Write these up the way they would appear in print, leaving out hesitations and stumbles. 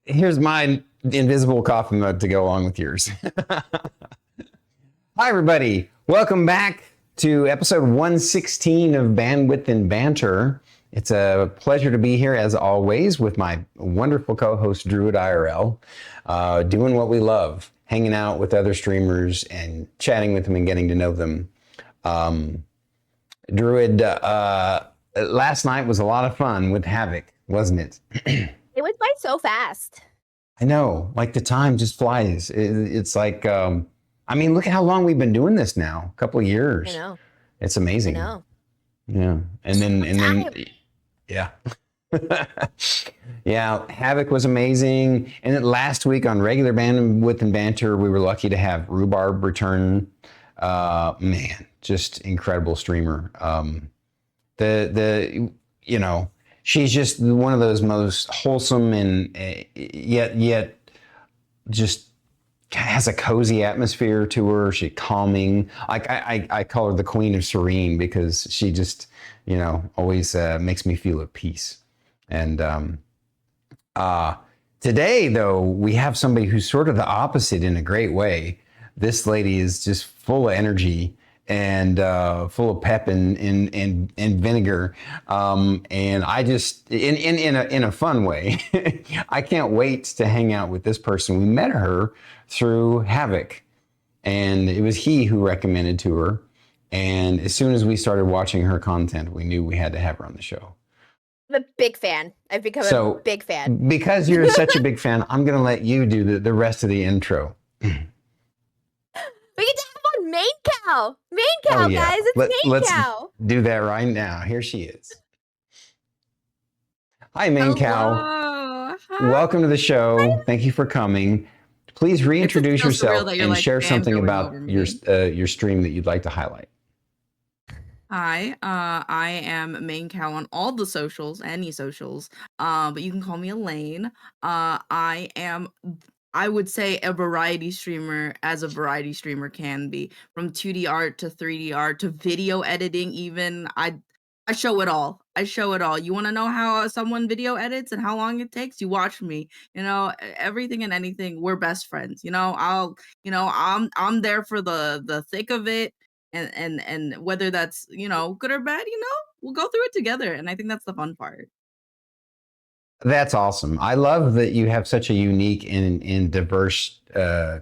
Here's my invisible coffee mug to go along with yours. Hi, everybody. Welcome back to episode 116 of Bandwidth and Banter. It's a pleasure to be here, as always, with my wonderful co-host, Druid IRL, doing what we love, hanging out with other streamers and chatting with them and getting to know them. Druid, last night was a lot of fun with Havoc, wasn't it? It went by so fast. I know, like the time just flies. It's like, I mean, look at how long we've been doing this now. A couple of years. I know. It's amazing. I know. Yeah. And then, yeah. Yeah. Havoc was amazing. And then last week on regular Bandwidth and Banter, we were lucky to have Rhubarb return. Man, just incredible streamer. You know, she's just one of those most wholesome and yet just has a cozy atmosphere to her. She's calming. Like I call her the Queen of Serene because she just, you know, always makes me feel at peace. And today, though, we have somebody who's sort of the opposite in a great way. This lady is just full of energy and full of pep and vinegar, and I just in a fun way. I can't wait to hang out with this person. We met her through Havoc, and it was he who recommended to her. And as soon as we started watching her content, we knew we had to have her on the show. I'm a big fan. I've become a big fan. Because you're such a big fan, I'm going to let you do the rest of the intro. We get to have on maincoow. Maincoow, yeah. Guys. It's maincoow. Let's do that right now. Here she is. Hi, maincoow. Welcome to the show. Hi. Thank you for coming. Please reintroduce yourself and share something about your stream that you'd like to highlight. Hi, I am maincoow on all the socials, any socials, but you can call me Elaine. I am, I would say, a variety streamer, as a variety streamer can be, from 2D art to 3D art to video editing. Even I show it all. I show it all. You want to know how someone video edits and how long it takes? You watch me. You know, everything and anything. We're best friends. You know, I'm there for the thick of it. And whether that's, you know, good or bad, you know, we'll go through it together. And I think that's the fun part. That's awesome. I love that you have such a unique and diverse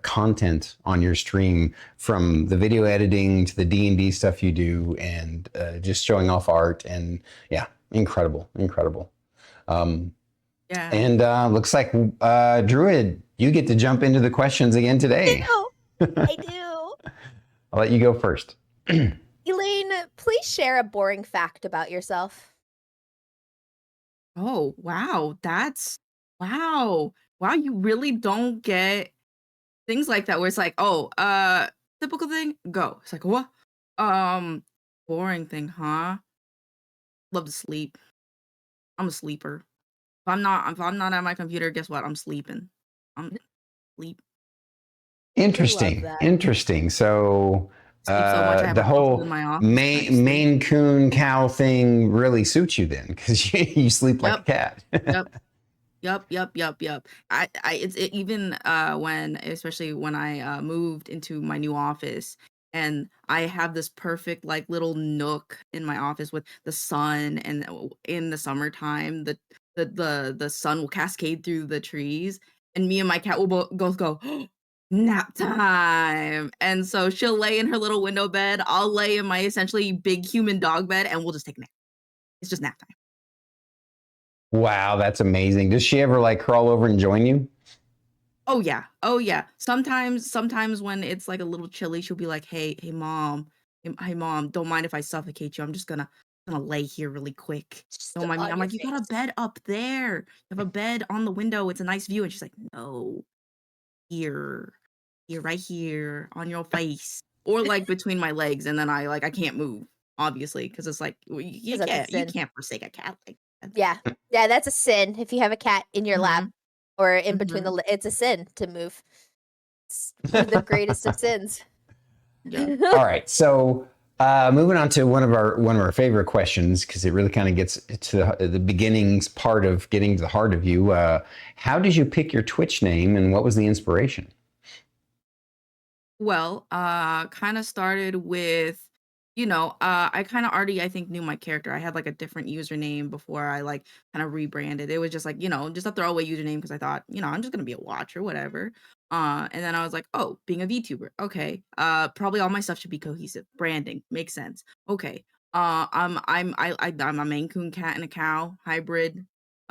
content on your stream, from the video editing to the D&D stuff you do, and just showing off art. And yeah, incredible. Yeah. And looks like Druid, you get to jump into the questions again today. I do. I'll let you go first. Elaine, please share a boring fact about yourself. Oh, wow. Wow, you really don't get things like that where it's like, oh, typical thing, go. It's like, what? Boring thing, huh? Love to sleep. I'm a sleeper. If I'm not at my computer, guess what? I'm sleeping. I'm sleep. Interesting. So the whole maincoow thing really suits you then, because you sleep like a cat. Yep. Even especially when I moved into my new office, and I have this perfect like little nook in my office with the sun, and in the summertime, the sun will cascade through the trees, and me and my cat will both go, nap time. And so she'll lay in her little window bed. I'll lay in my essentially big human dog bed, and we'll just take a nap. It's just nap time. Wow, that's amazing. Does she ever like crawl over and join you? Oh yeah. Sometimes when it's like a little chilly, she'll be like, hey mom, don't mind if I suffocate you. I'm just gonna lay here really quick. Don't mind me. I'm like, you got a bed up there. You have a bed on the window. It's a nice view. And she's like, no, here, right here on your face, or like between my legs, and then I can't move, obviously, because it's like you can't forsake a cat like that. Yeah, that's a sin. If you have a cat in your lap or in between it's a sin to move. It's one of the greatest of sins. Yeah. All right, so Moving on to one of our favorite questions because it really kind of gets to the beginnings part of getting to the heart of you. How did you pick your Twitch name, and what was the inspiration? Well, kind of started with, I kind of already, I think, knew my character. I had like a different username before I like kind of rebranded. It was just like, just a throwaway username because I thought, I'm just gonna be a watcher, whatever. And then I was like, oh, being a VTuber, okay. Probably all my stuff should be cohesive. Branding makes sense. Okay. I'm a Maine Coon cat and a cow hybrid.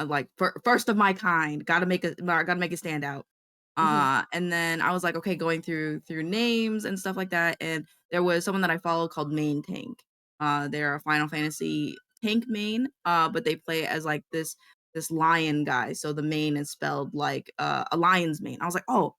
Like first of my kind. Gotta make it stand out. Hmm. And then I was like, okay, going through names and stuff like that, and there was someone that I follow called Main Tank. They're a Final Fantasy tank main, but they play as like this lion guy. So the main is spelled like a lion's mane. I was like, oh,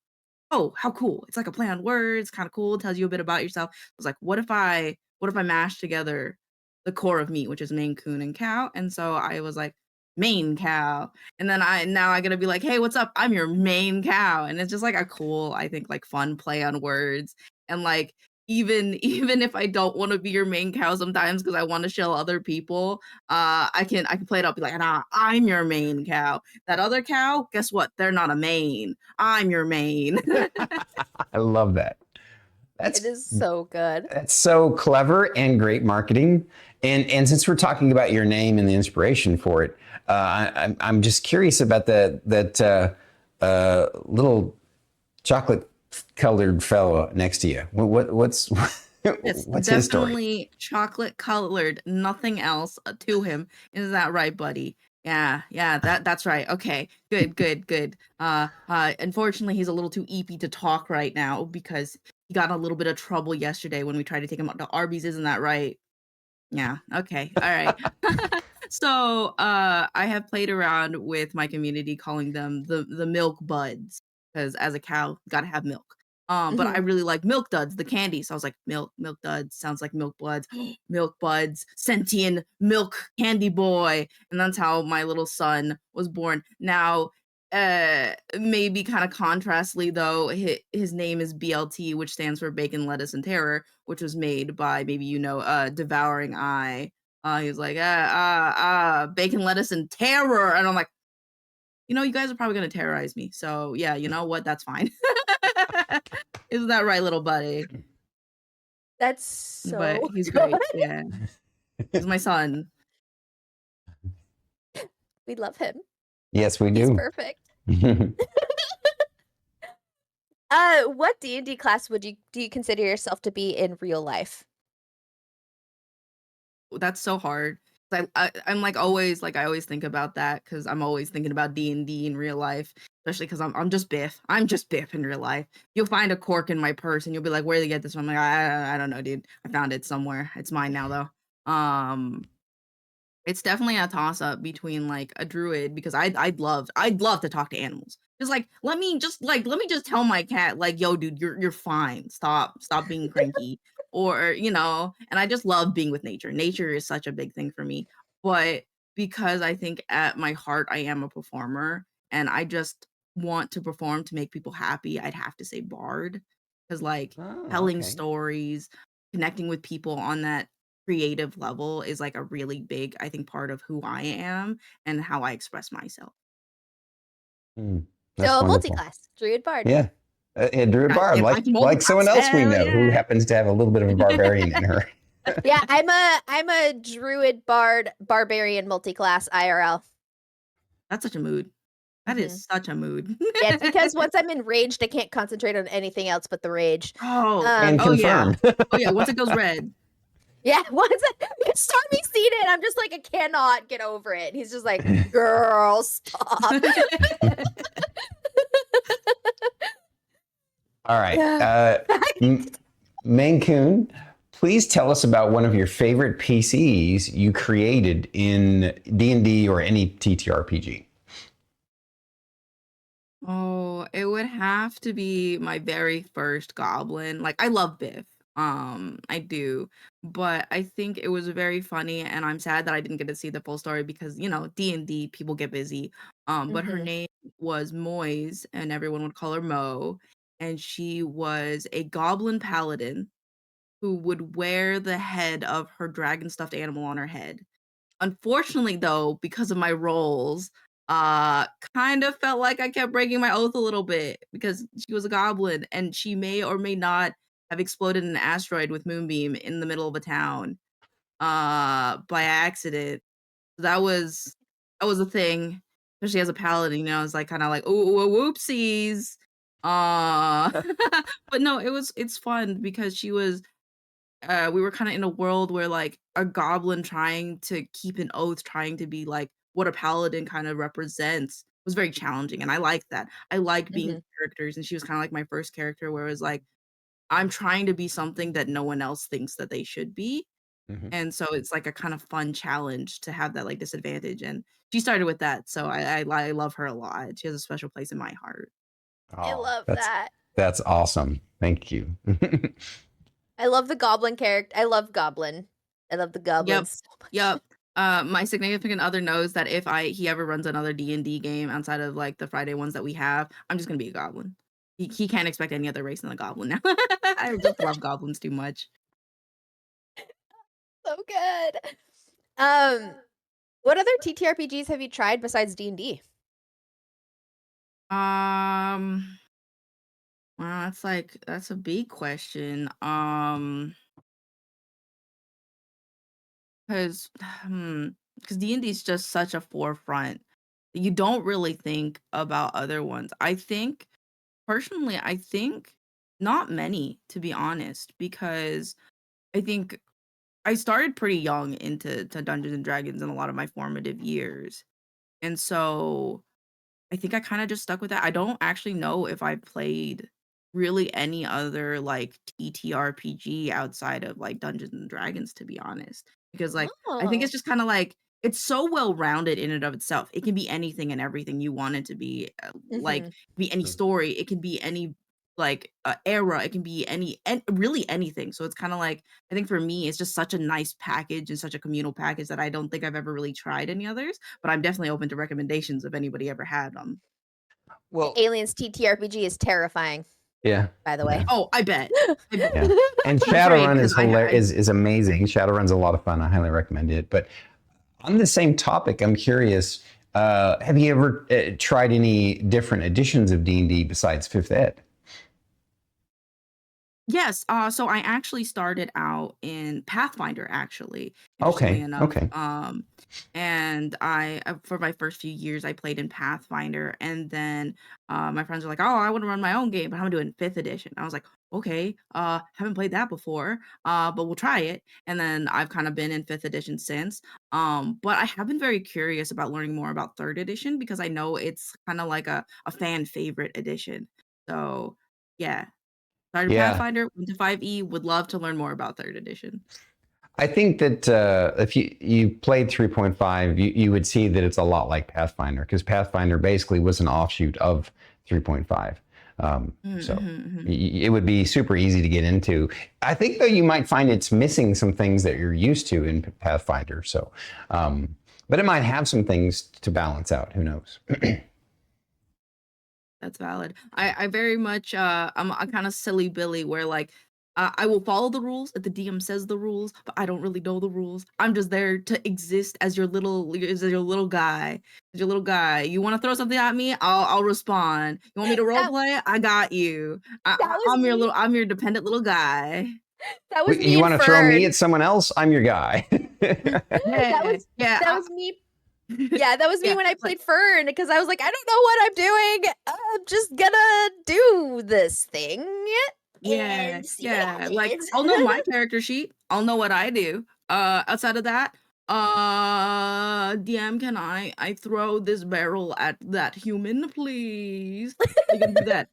how cool. It's like a play on words, kind of cool, tells you a bit about yourself. I was like, what if I mash together the core of me, which is Maine Coon and cow? And so I was like, main cow. And then I gotta be like, hey, what's up? I'm your main cow. And it's just like a cool, I think, like fun play on words. And like even if I don't want to be your main cow sometimes because I want to show other people, I can play it up, be like, nah, I'm your main cow. That other cow, guess what? They're not a main. I'm your main. I love that. It That's is so good. that's so clever and great marketing. And since we're talking about your name and the inspiration for it, I'm just curious about that little chocolate colored fellow next to you. What's It's what's his story? definitely chocolate colored, nothing else to him. Is that right, buddy? Yeah, that's right. Okay, good. Unfortunately, he's a little too eepy to talk right now because he got in a little bit of trouble yesterday when we tried to take him out to Arby's. Isn't that right? Yeah. Okay. All right. So, I have played around with my community calling them the milk buds because as a cow, gotta have milk. But I Hmm. really like milk duds, the candy. So I was like, milk duds sounds like milk buds, milk buds, sentient milk candy boy, and that's how my little son was born. Now, maybe kind of contrastly though, his name is BLT, which stands for Bacon, Lettuce, and Terror, which was made by maybe Devouring Eye. He was like, bacon, lettuce, and terror. And I'm like, you guys are probably gonna terrorize me. So yeah, you know what? That's fine. Isn't that right, little buddy? That's But so he's good. great. Yeah. He's my son. We love him. Yes, we He's do. perfect. What D&D class do you consider yourself to be in real life? That's so hard. I'm like always like I always think about that because I'm always thinking about D&D in real life, especially because I'm just Biff. I'm just Biff in real life. You'll find a cork in my purse and you'll be like, "Where did you get this from?" I'm like, I don't know, dude. I found it somewhere. It's mine now though. It's definitely a toss up between like a druid because I'd love to talk to animals. Just like let me just tell my cat like, yo, dude, you're fine. Stop being cranky. Or, and I just love being with nature. Nature is such a big thing for me. But because I think at my heart I am a performer and I just want to perform to make people happy, I'd have to say bard. Because like Oh, telling okay. stories, connecting with people on that creative level is like a really big, I think, part of who I am and how I express myself. Mm, that's So a wonderful. multi-class, druid bard. Yeah. A druid I, barb, if I like can like someone multiclass, else we hell know who yeah. happens to have a little bit of a barbarian in her. Yeah, I'm a druid bard barbarian multi-class IRL. That's such a mood. That Hmm. is such a mood. Yeah, it's because once I'm enraged, I can't concentrate on anything else but the rage. Oh, And oh yeah. confirm. Oh yeah. Once it goes red. Yeah, once Stormy's seen it, I'm just like, I cannot get over it. He's just like, girl, stop. All right. Yeah. Mancoon, please tell us about one of your favorite PCs you created in D&D or any TTRPG. Oh, it would have to be my very first goblin. Like I love Biff. I do. But I think it was very funny and I'm sad that I didn't get to see the full story because, D&D people get busy. But her Hmm. name was Moise and everyone would call her Mo and she was a goblin paladin who would wear the head of her dragon stuffed animal on her head. Unfortunately, though, because of my roles, kind of felt like I kept breaking my oath a little bit because she was a goblin and she may or may not have exploded an asteroid with Moonbeam in the middle of a town, by accident. That was a thing, especially as a paladin, I was like kind of like, oh, whoopsies. Uh, but no, it's fun because we were kind of in a world where like a goblin trying to keep an oath, trying to be like what a paladin kind of represents was very challenging. And I like that. I like being Mhm. characters. And she was kind of like my first character where it was like, I'm trying to be something that no one else thinks that they should be. Mhm. And so it's like a kind of fun challenge to have that like disadvantage. And she started with that. So I love her a lot. She has a special place in my heart. I Oh, love that. that's awesome. Thank you. I love the goblin character. I love goblin. I love the Yep. goblins so much. Yep. My significant other knows that if he ever runs another D&D game outside of like the Friday ones that we have, I'm just gonna be a goblin. He can't expect any other race than a goblin now. I just love goblins too much. So good. Um, what other TTRPGs have you tried besides D&D? Um, well, that's a big question. Because because D&D is just such a forefront. You don't really think about other ones. Personally, I think not many, to be honest, because I think I started pretty young into Dungeons and Dragons in a lot of my formative years. And so I think I kind of just stuck with that. I don't actually know if I played really any other like TTRPG outside of like Dungeons and Dragons, to be honest. Because like I think it's Oh. just kind of like it's so well rounded in and of itself. It can be anything and everything you want it to be. Like Mhm. it can be any story. It can be any like era. It can be and really anything. So it's kind of like I think for me, it's just such a nice package and such a communal package that I don't think I've ever really tried any others. But I'm definitely open to recommendations if anybody ever had them. The Well, Aliens TTRPG is terrifying, yeah, by the yeah, way. Oh, I bet. I bet. yeah. And I'm afraid Shadowrun because is hilarious. Is amazing. Shadowrun's a lot of fun. I highly recommend it. But on the same topic, I'm curious. Have you ever tried any different editions of D&D besides Fifth Ed? Yes, so I actually started out in Pathfinder, actually, interestingly Okay, enough. okay. And for my first few years, I played in Pathfinder, and then my friends were like, "Oh, I want to run my own game, but I'm doing fifth edition." I was like, "Okay, haven't played that before, but we'll try it." And then I've kind of been in fifth edition since. But I have been very curious about learning more about third edition because I know it's kind of like a fan favorite edition. So yeah. Started Yeah, Pathfinder, went to 5e, would love to learn more about 3rd edition. I think that if you played 3.5, you would see that it's a lot like Pathfinder because Pathfinder basically was an offshoot of 3.5. Mhm, So mhm, mhm. it would be super easy to get into. I think though you might find it's missing some things that you're used to in Pathfinder. So, but it might have some things to balance out. Who knows? That's valid. I very much, I'm a kinda silly Billy where, like, I will follow the rules if the DM says the rules, but I don't really know the rules. I'm just there to exist as your little guy. As your little guy. You wanna throw something at me? I'll respond. You want me to role That play? I got you. that was me. I'm your dependent little guy. That was me You and want to throw me Fern. at someone else? I'm your guy. That Yeah, was yeah, that was me. Yeah, that was me yeah, when I like played Fern because I was like, I don't know what I'm doing. I'm just gonna do this thing yeah, and see what yeah, like, happens. I'll know my character sheet, I'll know what I do. Outside of that, DM, can I throw this barrel at that human, please? How you gonna do that?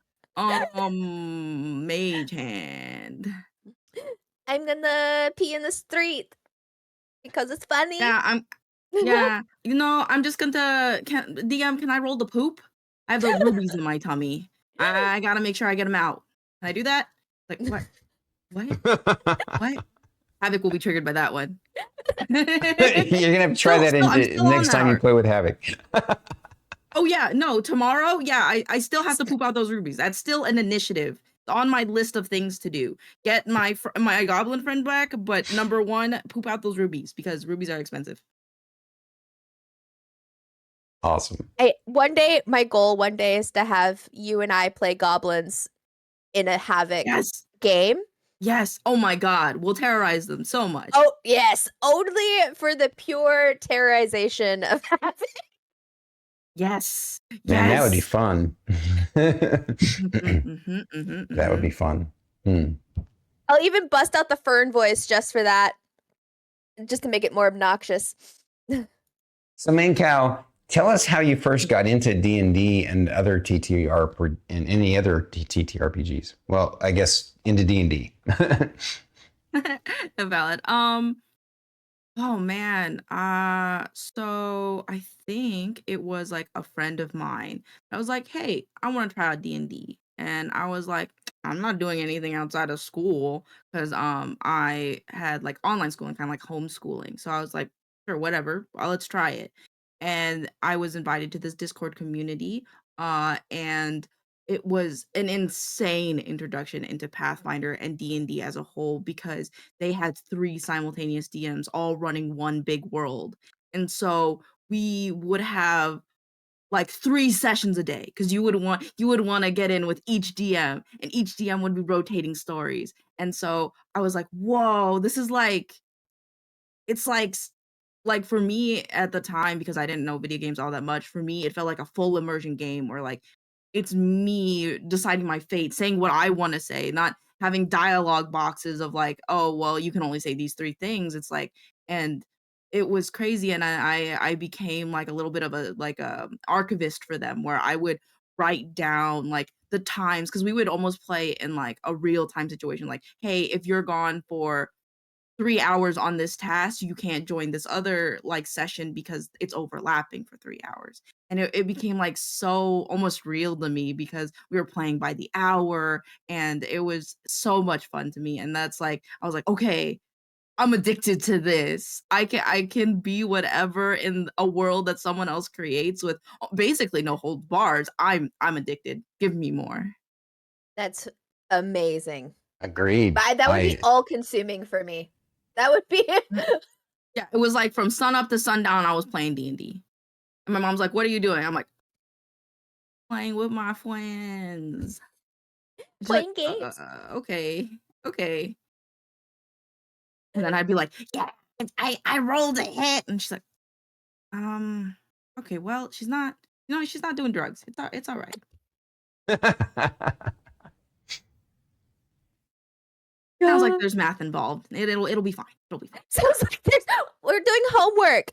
Mage hand. I'm gonna pee in the street because it's funny. Yeah, yeah, I'm just gonna DM, can I roll the poop? I have those rubies in my tummy. I gotta make sure I get them out. Can I do that? Like, what? What? What? Havoc will be triggered by that one. You're gonna have to try that I'm still on next that time you arc. play with Havoc. Oh yeah, no, tomorrow, yeah, I still have to poop out those rubies. That's still an initiative. on my list of things to do. Get my my goblin friend back, but number one, poop out those rubies because rubies are expensive. Awesome. My goal one day is to have you and I play goblins in a Havoc Yes. game. Yes. Oh my God. We'll terrorize them so much. Oh, yes. Only for the pure terrorization of Havoc. Yes. Man, that would be Yes. fun. That would be fun. I'll even bust out the Fern voice just for that, just to make it more obnoxious. So, maincoow, tell us how you first got into D&D and other TTR and any other TTRPGs. Well, I guess into D&D. Valid. Oh man. So I think it was like a friend of mine. I was like, "Hey, I want to try out D&D." And I was like, "I'm not doing anything outside of school because I had like online schooling, kind of like homeschooling." So I was like, "Sure, whatever. Well, let's try it." And I was invited to this Discord community and it was an insane introduction into Pathfinder and D&D as a whole because they had 3 simultaneous DMs all running one big world. And so we would have like 3 sessions a day because you would want to get in with each DM and each DM would be rotating stories. And so I was like, "Whoa, this is like it's like for me at the time because I didn't know video games all that much, for me it felt like a full immersion game where like it's me deciding my fate, saying what I want to say, not having dialogue boxes of like, oh well, you can only say these 3 things. It's like and it was crazy and I became like a little bit of a like a archivist for them where I would write down like the times because we would almost play in like a real time situation like, hey, if you're gone for 3 hours on this task, you can't join this other, like, session because it's overlapping for 3 hours. And it became, like, so almost real to me because we were playing by the hour, and it was so much fun to me, and that's, like I was like, "Okay, I'm addicted to this. I can be whatever in a world that someone else creates with basically no holds bars. I'm addicted. Give me more." That's amazing. Agreed. That would be all-consuming for me. That would be Yeah, it was, like, from sun up to sundown, I was playing D&D. And my mom's like, "What are you doing?" I'm like, "Playing with my friends." She's like, playing games. Okay, okay." And then I'd be like, "Yeah, I rolled a hit." And she's like, okay, well, she's not doing drugs. It's all right." Sounds like there's math involved. It'll be fine. It'll be fine. Sounds like we're doing homework.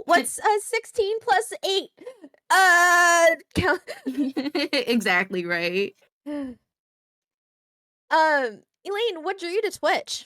What's 16 plus 8? Count. Exactly, right? Elaine, what drew you to Twitch?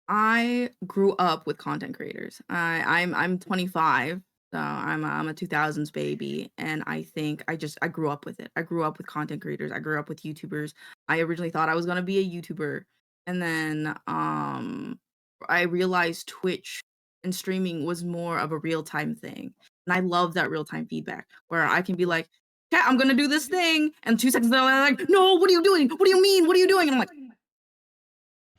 I grew up with content creators. I'm 25, so I'm a 2000s baby, and I think I grew up with it. I grew up with content creators. I grew up with YouTubers. I originally thought I was gonna be a YouTuber, and then I realized Twitch and streaming was more of a real time thing, and I love that real time feedback where I can be like, "Yeah, I'm gonna do this thing," and 2 seconds later, they're like, "No, what are you doing? What do you mean? What are you doing?" And I'm like,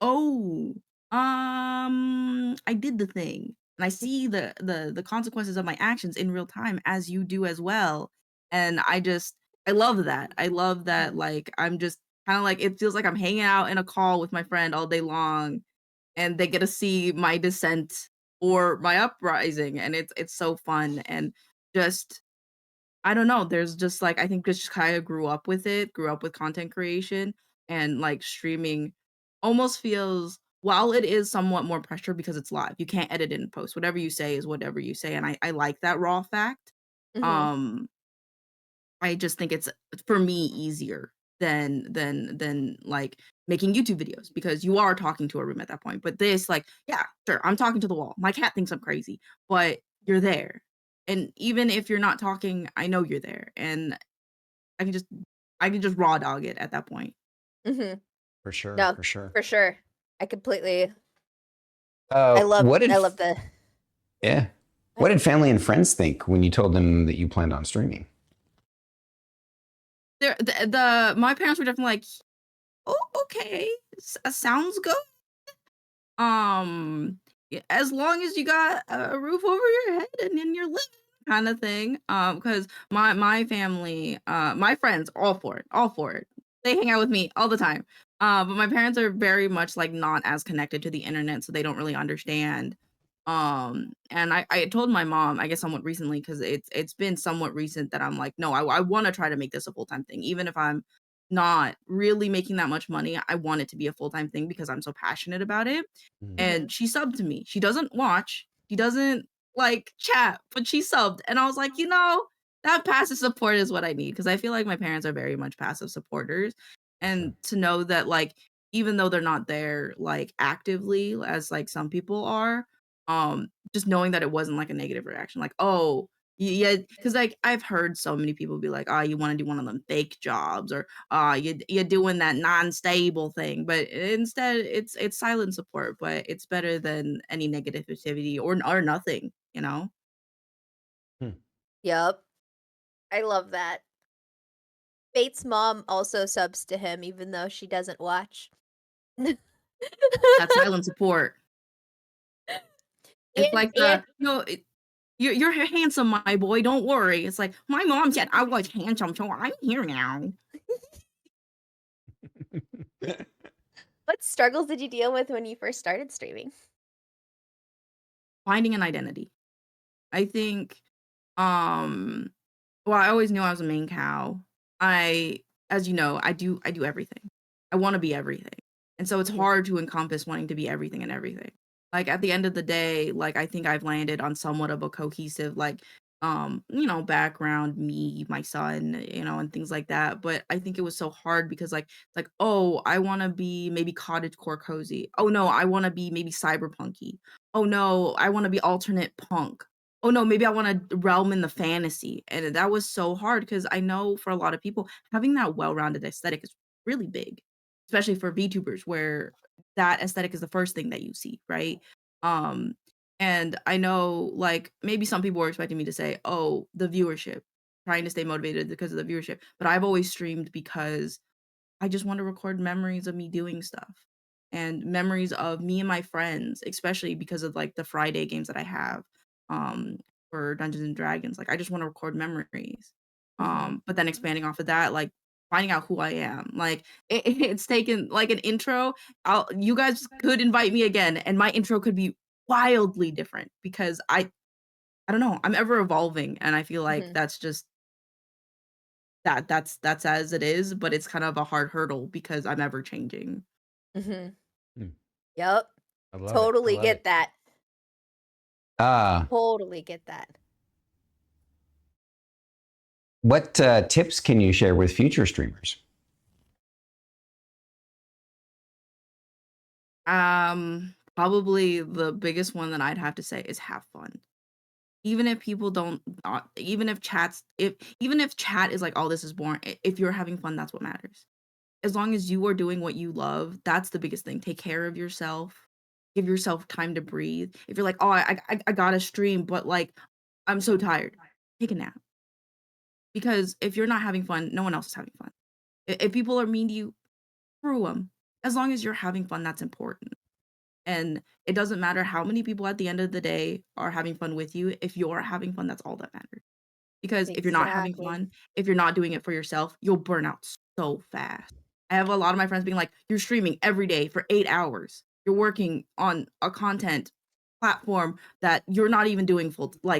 "Oh, I did the thing, and I see the consequences of my actions in real time as you do as well." And I love that. I love that, like, I'm just kinda like it feels like I'm hanging out in a call with my friend all day long, and they get to see my descent or my uprising, and it's so fun, and just I don't know, there's just, like I think just kinda grew up with it, grew up with content creation, and, like, streaming almost feels while it is somewhat more pressure because it's live, you can't edit it in post, whatever you say is whatever you say, and I like that raw fact. Mhm. Um, I just think it's for me easier than, like, making YouTube videos because you are talking to a room at that point, but this, like, yeah, sure, I'm talking to the wall, my cat thinks I'm crazy, but you're there, and even if you're not talking, I know you're there, and I can just I can just raw dog it at that point. Mhm. For sure, No, for sure. for sure. I completely. I love. What did I love the. yeah? What did family and friends think when you told them that you planned on streaming? my parents were definitely like, "Oh, okay, sounds good." As long as you got a roof over your head and in your living kind of thing. Because my family, my friends, all for it. They hang out with me all the time. But my parents are very much like not as connected to the internet, so they don't really understand. And I told my mom, I guess somewhat recently, because it's been somewhat recent that I'm like, no, I want to try to make this a full time thing, even if I'm not really making that much money. I want it to be a full time thing because I'm so passionate about it. Mhm. And Mhm. she subbed to me. She doesn't watch, she doesn't, like, chat, but she subbed, and I was like, "You know, that passive support is what I need," because I feel like my parents are very much passive supporters, Sure. and to know that, like, even though they're not there, like, actively as, like, some people are, just knowing that it wasn't, like, a negative reaction, like, "Oh, yeah," because like, I've heard so many people be like, "Oh, you wanna do one of them fake jobs," or you're doing that non-stable thing, but instead it's silent support, but it's better than any negativity or nothing, you know? Hmm. Yep. I love that. Bates' mom also subs to him even though she doesn't watch. That silent support. It's like And the, "No, you're handsome, my boy, don't worry." It's like, "My mom said I was handsome, so I'm here now." what struggles did you deal with when you first started streaming? Finding an identity. I think, um well, I always knew I was a main cow. I as you know, I do everything. I wanna be everything. And so it's Mhm, hard to encompass wanting to be everything and everything. Like, at the end of the day, like, I think I've landed on somewhat of a cohesive, like, background, me, my son, and things like that, but I think it was so hard because, like, it's like, "Oh, I wanna be maybe cottagecore cozy. Oh, no, I wanna be maybe cyberpunky. Oh, no, I wanna be alternate punk. Oh, no, maybe I wanna realm in the fantasy," and that was so hard because I know for a lot of people, having that well-rounded aesthetic is really big, especially for VTubers where that aesthetic is the first thing that you see, right? Um, and I know, like, maybe some people were expecting me to say, "Oh, the viewership, trying to stay motivated because of the viewership," but I've always streamed because I just want to record memories of me doing stuff and memories of me and my friends, especially because of like the Friday games that I have um for Dungeons and Dragons. Like I just want to record memories. mhm, But then expanding off of that, like finding out who I am. Like it's taken like an intro. You guys could invite me again and my intro could be wildly different because I don't know, I'm ever evolving and I feel like mhm, that's just that's as it is, but it's kind of a hard hurdle because I'm ever changing. mhm. Hmm. Yep. I love it. I Totally love get it. that. Uh, Totally get that. what tips can you share with future streamers? Probably the biggest one that I'd have to say is have fun. Even if people don't, even if chat is like, "Oh, this is boring," if you're having fun, that's what matters. As long as you are doing what you love, that's the biggest thing. Take care of yourself. Give yourself time to breathe. If you're like, "Oh, I gotta stream, but like I'm so tired," take a nap. Because if you're not having fun, no one else is having fun. If people are mean to you, screw them. As long as you're having fun, that's important. And it doesn't matter how many people at the end of the day are having fun with you. If you're having fun, that's all that matters. Because if you're not having Exactly. fun, if you're not doing it for yourself, you'll burn out so fast. I have a lot of my friends being like, "You're streaming every day for 8 hours. You're working on a content platform that you're not even doing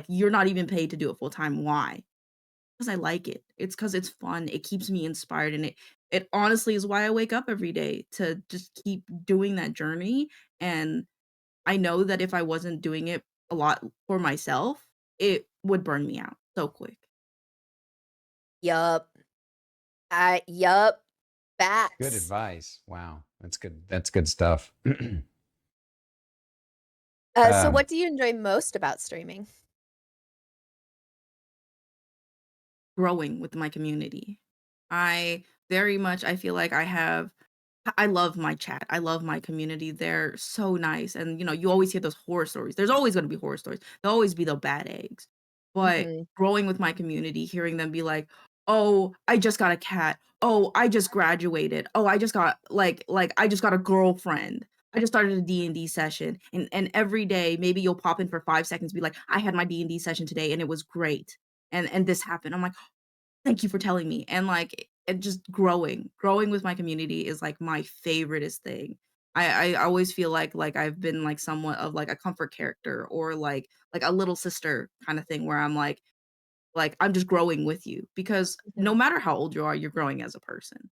you're not even paid to do it full time. Why?" 'Cause I like it. It's 'cause it's fun. It keeps me inspired, and it honestly is why I wake up every day to just keep doing that journey, and I know that if I wasn't doing it a lot for myself, it would burn me out so quick. Yup. Yup. Good Facts. advice. Wow, that's good. That's good stuff. So um, what do you enjoy most about streaming? Growing with my community. I very much I feel like I love my chat. I love my community. They're so nice, and, you always hear those horror stories. There's always gonna be horror stories. There'll always be the bad eggs. But Mhm. growing with my community, hearing them be like, "Oh, I just got a cat. Oh, I just graduated. Oh, I just got I just got a girlfriend. I just started a D&D session." And every day, maybe you'll pop in for 5 seconds, be like, "I had my D&D session today and it was great. And this happened." I'm like, "Thank you for telling me." And like and just growing with my community is like my favoriteest thing. I always feel like I've been like somewhat of like a comfort character or like a little sister kind of thing where I'm like, I'm just growing with you because Mhm. no matter how old you are, you're growing as a person,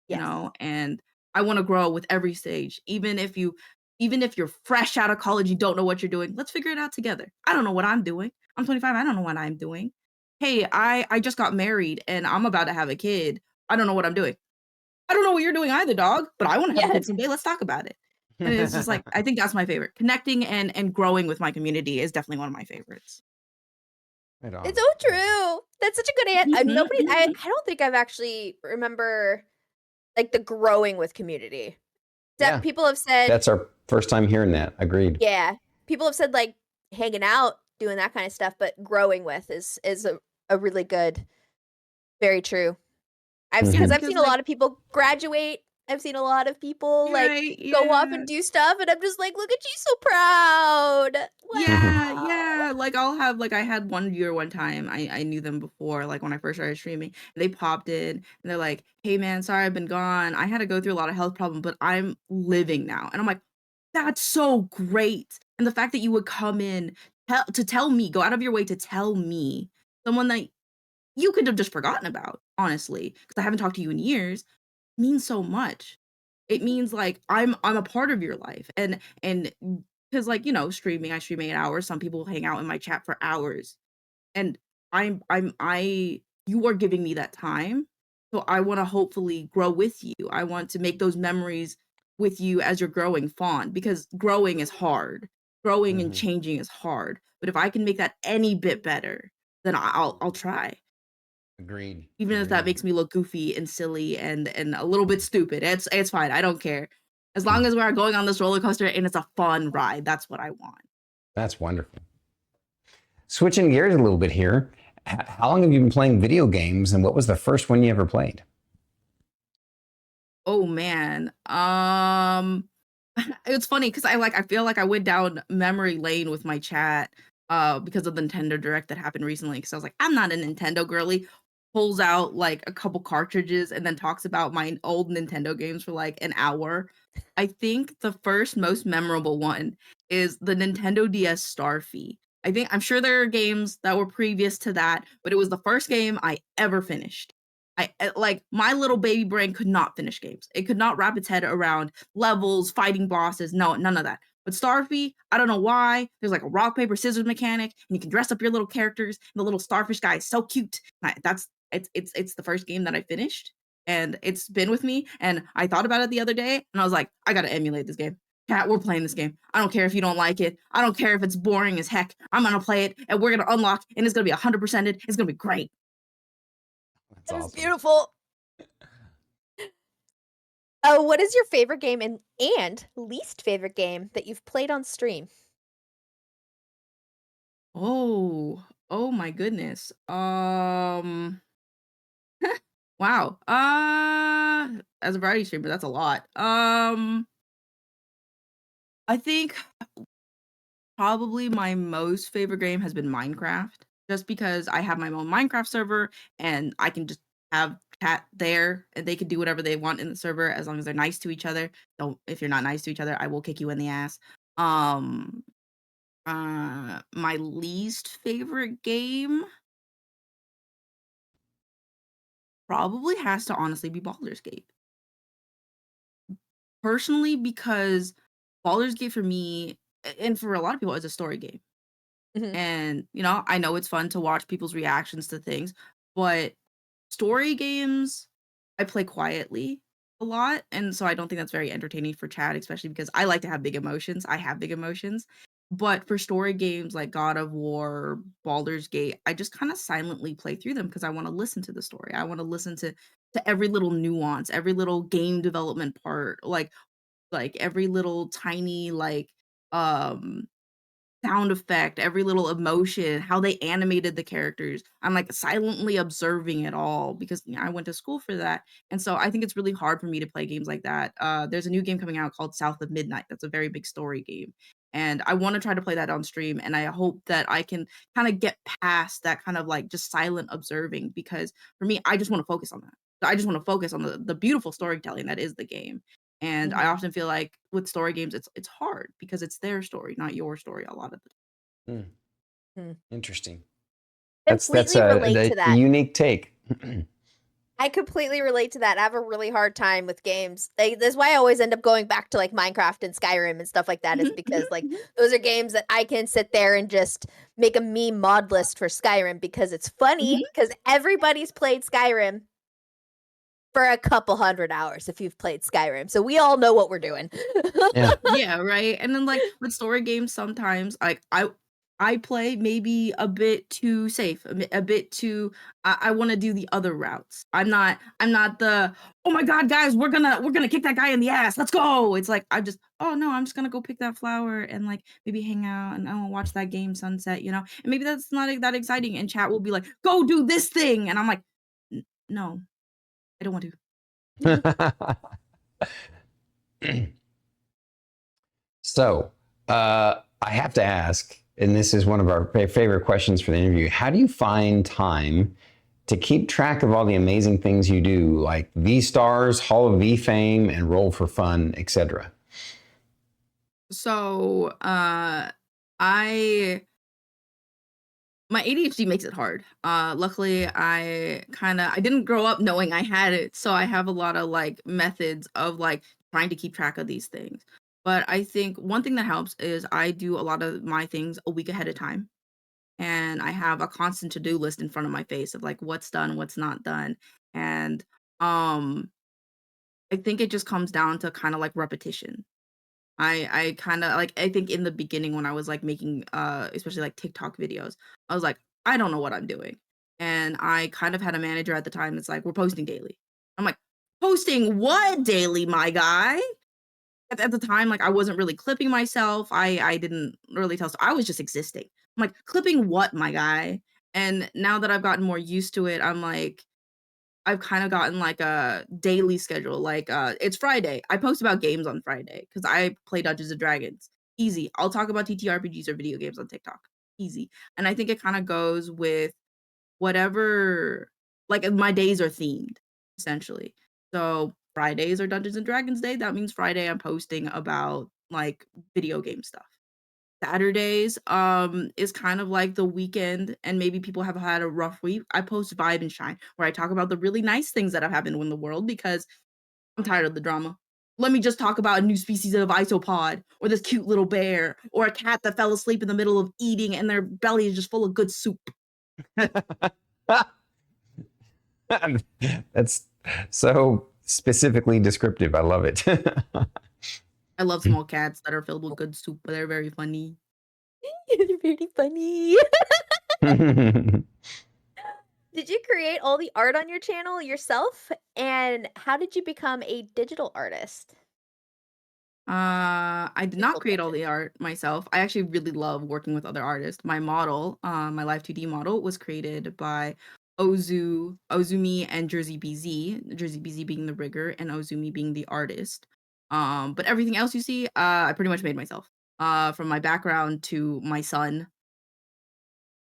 you Yes. know? And I wanna grow with every stage, even if you're fresh out of college, you don't know what you're doing, let's figure it out together. I don't know what I'm doing. I'm 25, I don't know what I'm doing. Hey, I just got married and I'm about to have a kid. I don't know what I'm doing. I don't know what you're doing either, dog, but I wanna have a kid Yes. someday, let's talk about it. And it's just like, I think that's my favorite. Connecting and growing with my community is definitely one of my favorites. Right It's on. so Right on. true. That's such a good an Mhm, nobody mhm. I don't think I've actually remember, like, the growing with community. That Yeah, people have said that's our first time hearing that. Agreed. yeah, people have said, like, hanging out, doing that kinda stuff, but growing with is a really good very true. Yeah, Because Hmm. I've seen because, a like lot of people graduate. I've seen a lot of people, like, right, go off yeah. and do stuff, and I'm just like, "Look at you so proud. Hmm. Yeah, Wow." yeah, like, I'll have like, I had one year one time, I knew them before, like, when I first started streaming, they popped in, and they're like, "Hey, man, sorry I've been gone. I had to go through a lot of health problems, but I'm living now." And I'm like, "That's so great." And the fact that you would come in, tell me, go out of your way to tell me, someone that you could have just forgotten about, honestly, because I haven't talked to you in years, means so much. It means, like, I'm a part of your life, and because like, streaming, I stream 8 hours, some people hang out in my chat for hours, and I you are giving me that time, so I wanna hopefully grow with you. I want to make those memories with you as you're growing fond, because growing is hard. Growing and Hmm. changing is hard, but if I can make that any bit better, then I'll try. Agreed. Even if that Agreed. makes me look goofy and silly and a little bit stupid, it's fine, I don't care. As long Hmm. as we're going on this roller coaster and it's a fun ride, that's what I want. That's wonderful. Switching gears a little bit here. How long have you been playing video games, and what was the first one you ever played? Oh, man, it's funny because I feel like I went down memory lane with my chat, because of the Nintendo Direct that happened recently. Because I was like, "I'm not a Nintendo girly." Pulls out, like, a couple cartridges and then talks about my old Nintendo games for, like, an hour. I think the first most memorable one is the Nintendo DS Starfy. I'm sure there are games that were previous to that, but it was the first game I ever finished. Like, my little baby brain could not finish games. It could not wrap its head around levels, fighting bosses, no, none of that. But Starfy, I don't know why, there's, like, a rock, paper, scissors mechanic, and you can dress up your little characters, and the little starfish guy is so cute. It's the first game that I finished, and it's been with me, and I thought about it the other day, and I was like, "I gotta emulate this game. Cat, we're playing this game. I don't care if you don't like it. I don't care if it's boring as heck. I'm gonna play it, and we're gonna unlock, and it's gonna be 100%ed. It's gonna be great." That's That is awesome. beautiful. What is your favorite game and least favorite game that you've played on stream? Oh. Oh my goodness. Wow. As a variety streamer, that's a lot. I think probably my most favorite game has been Minecraft, just because I have my own Minecraft server and I can just have chat there and they can do whatever they want in the server as long as they're nice to each other. Don't If you're not nice to each other, I will kick you in the ass. Um my least favorite game probably has to honestly be Baldur's Gate. Personally, because Baldur's Gate for me, and for a lot of people, is a story game. Mhm. And, I know it's fun to watch people's reactions to things, but story games, I play quietly a lot. And so I don't think that's very entertaining for chat, especially because I like to have big emotions. I have big emotions. But for story games like God of War, Baldur's Gate, I just kind of silently play through them because I want to listen to the story. I want to listen to every little nuance, every little game development part, like every little tiny um sound effect, every little emotion, how they animated the characters. I'm like silently observing it all because I went to school for that. And so I think it's really hard for me to play games like that. There's a new game coming out called South of Midnight. That's a very big story game. And I want to try to play that on stream. And I hope that I can kind of get past that kind of like just silent observing because for me, I just want to focus on that. I just want to focus on the beautiful storytelling that is the game. And I Mhm. often feel like with story games, it's hard because it's their story, not your story a lot of the Hmm, Hmm. interesting. That's Completely relate to a that. unique take. I completely relate to that. I have a really hard time with games. That's why I always end up going back to like Minecraft and Skyrim and stuff like that, is Mhm, mhm, because like mhm, those are games that I can sit there and just make a meme mod list for Skyrim because it's funny mhm. because everybody's played Skyrim for a couple hundred hours if you've played Skyrim. So we all know what we're doing. Yeah. Yeah, right, and then, like, with story games, sometimes, like, I play maybe a bit too safe, a bit too I wanna do the other routes. I'm not the, "Oh my god, guys, we're gonna kick that guy in the ass, let's go!" It's like, I just, "Oh, no, I'm just gonna go pick that flower and, like, maybe hang out and, oh, watch that game sunset," you know? And maybe that's not, that exciting, and chat will be like, "Go do this thing," and I'm like, No, I don't want to." So, I have to ask, and this is one of our favorite questions for the interview. How do you find time to keep track of all the amazing things you do, like V Stars, Hall of V fame, and Roll for Fun, etc.? So, I my ADHD makes it hard. Luckily, I didn't grow up knowing I had it, so I have a lot of like methods of like trying to keep track of these things. But I think one thing that helps is I do a lot of my things a week ahead of time, and I have a constant to-do list in front of my face of like what's done, what's not done, and um, I think it just comes down to kind of like repetition. I kinda like, I think in the beginning when I was, like, making, especially, like, TikTok videos, I was like, "I don't know what I'm doing." And I kind of had a manager at the time that's like, "We're posting daily." I'm like, "Posting what daily, my guy?" At the time, like, I wasn't really clipping myself, I didn't really tell, so I was just existing. I'm like, "Clipping what, my guy?" And now that I've gotten more used to it, I'm like, I've kinda gotten, like, a daily schedule, like, it's Friday. I post about games on Friday because I play Dungeons& and Dragons. Easy. I'll talk about TTRPGs or video games on TikTok. Easy. And I think it kinda goes with whatever, like, my days are themed, essentially. So, Fridays are Dungeons& and Dragons Day, that means Friday I'm posting about, like, video game stuff. Saturdays, is kind of like the weekend and maybe people have had a rough week. I post Vibe and Shine, where I talk about the really nice things that have happened in the world because I'm tired of the drama. Let me just talk about a new species of isopod, or this cute little bear, or a cat that fell asleep in the middle of eating and their belly is just full of good soup. That's so specifically descriptive. I love it. I love small cats that are filled with good soup, but they're very funny. You're very funny. Did you create all the art on your channel yourself? And how did you become a digital artist? I did not Digital create all question. the art myself. I actually really love working with other artists. My model, my live 2D model was created by Ozumi and Jersey BZ, Jersey BZ being the rigger and Ozumi being the artist. But everything else you see, I pretty much made myself. From my background to my son,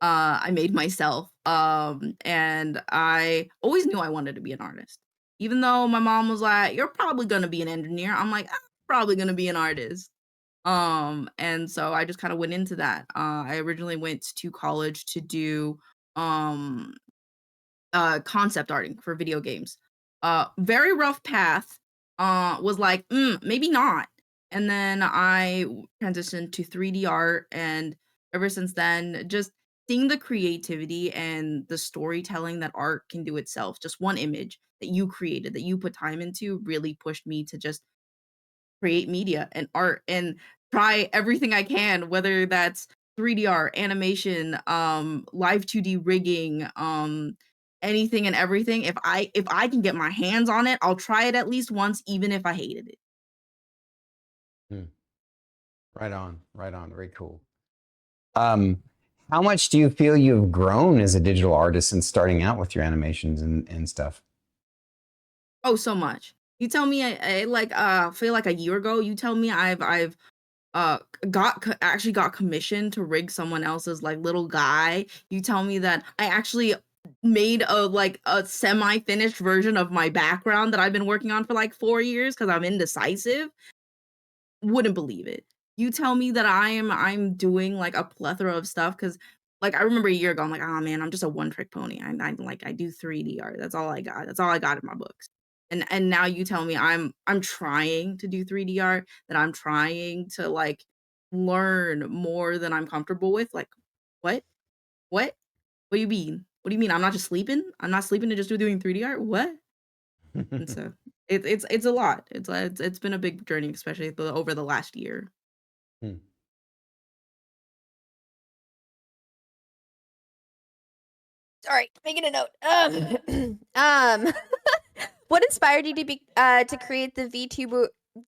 I made myself. And I always knew I wanted to be an artist. Even though my mom was like, "You're probably gonna be an engineer." I'm like, "I'm probably gonna be an artist." And so I just kind of went into that. I originally went to college to do um concept arting for video games. Very rough path. Was like, maybe not. And then transitioned to 3D art, and ever since then, just seeing the creativity and the storytelling that art can do itself, just one image that you created, that you put time into, really pushed me to just create media and art and try everything I can, whether that's 3D art, animation, live 2D rigging, anything and everything. If I can get my hands on it, I'll try it at least once, even if I hated it. Hmm. Right on. Right on. Very cool. How much do you feel you've grown as a digital artist and starting out with your animations and stuff? Oh, so much. You tell me I like feel like a year ago, you tell me I've actually got commissioned to rig someone else's like little guy. You tell me that I actually made a semi-finished version of my background that I've been working on for like 4 years because I'm indecisive. Wouldn't believe it. You tell me that I'm doing, like, a plethora of stuff because, like, I remember a year ago, I'm like, "Oh, man, I'm just a one-trick pony. I do 3D art. That's all I got. That's all I got in my books." And now you tell me I'm trying to do 3D art, that I'm trying to, like, learn more than I'm comfortable with, like, what? What? What do you mean? What do you mean? I'm not just sleeping? I'm not sleeping to just do doing 3D art? What? And so it's a lot. It's been a big journey, especially over the last year. Hmm. Sorry, making a note. What inspired you to create the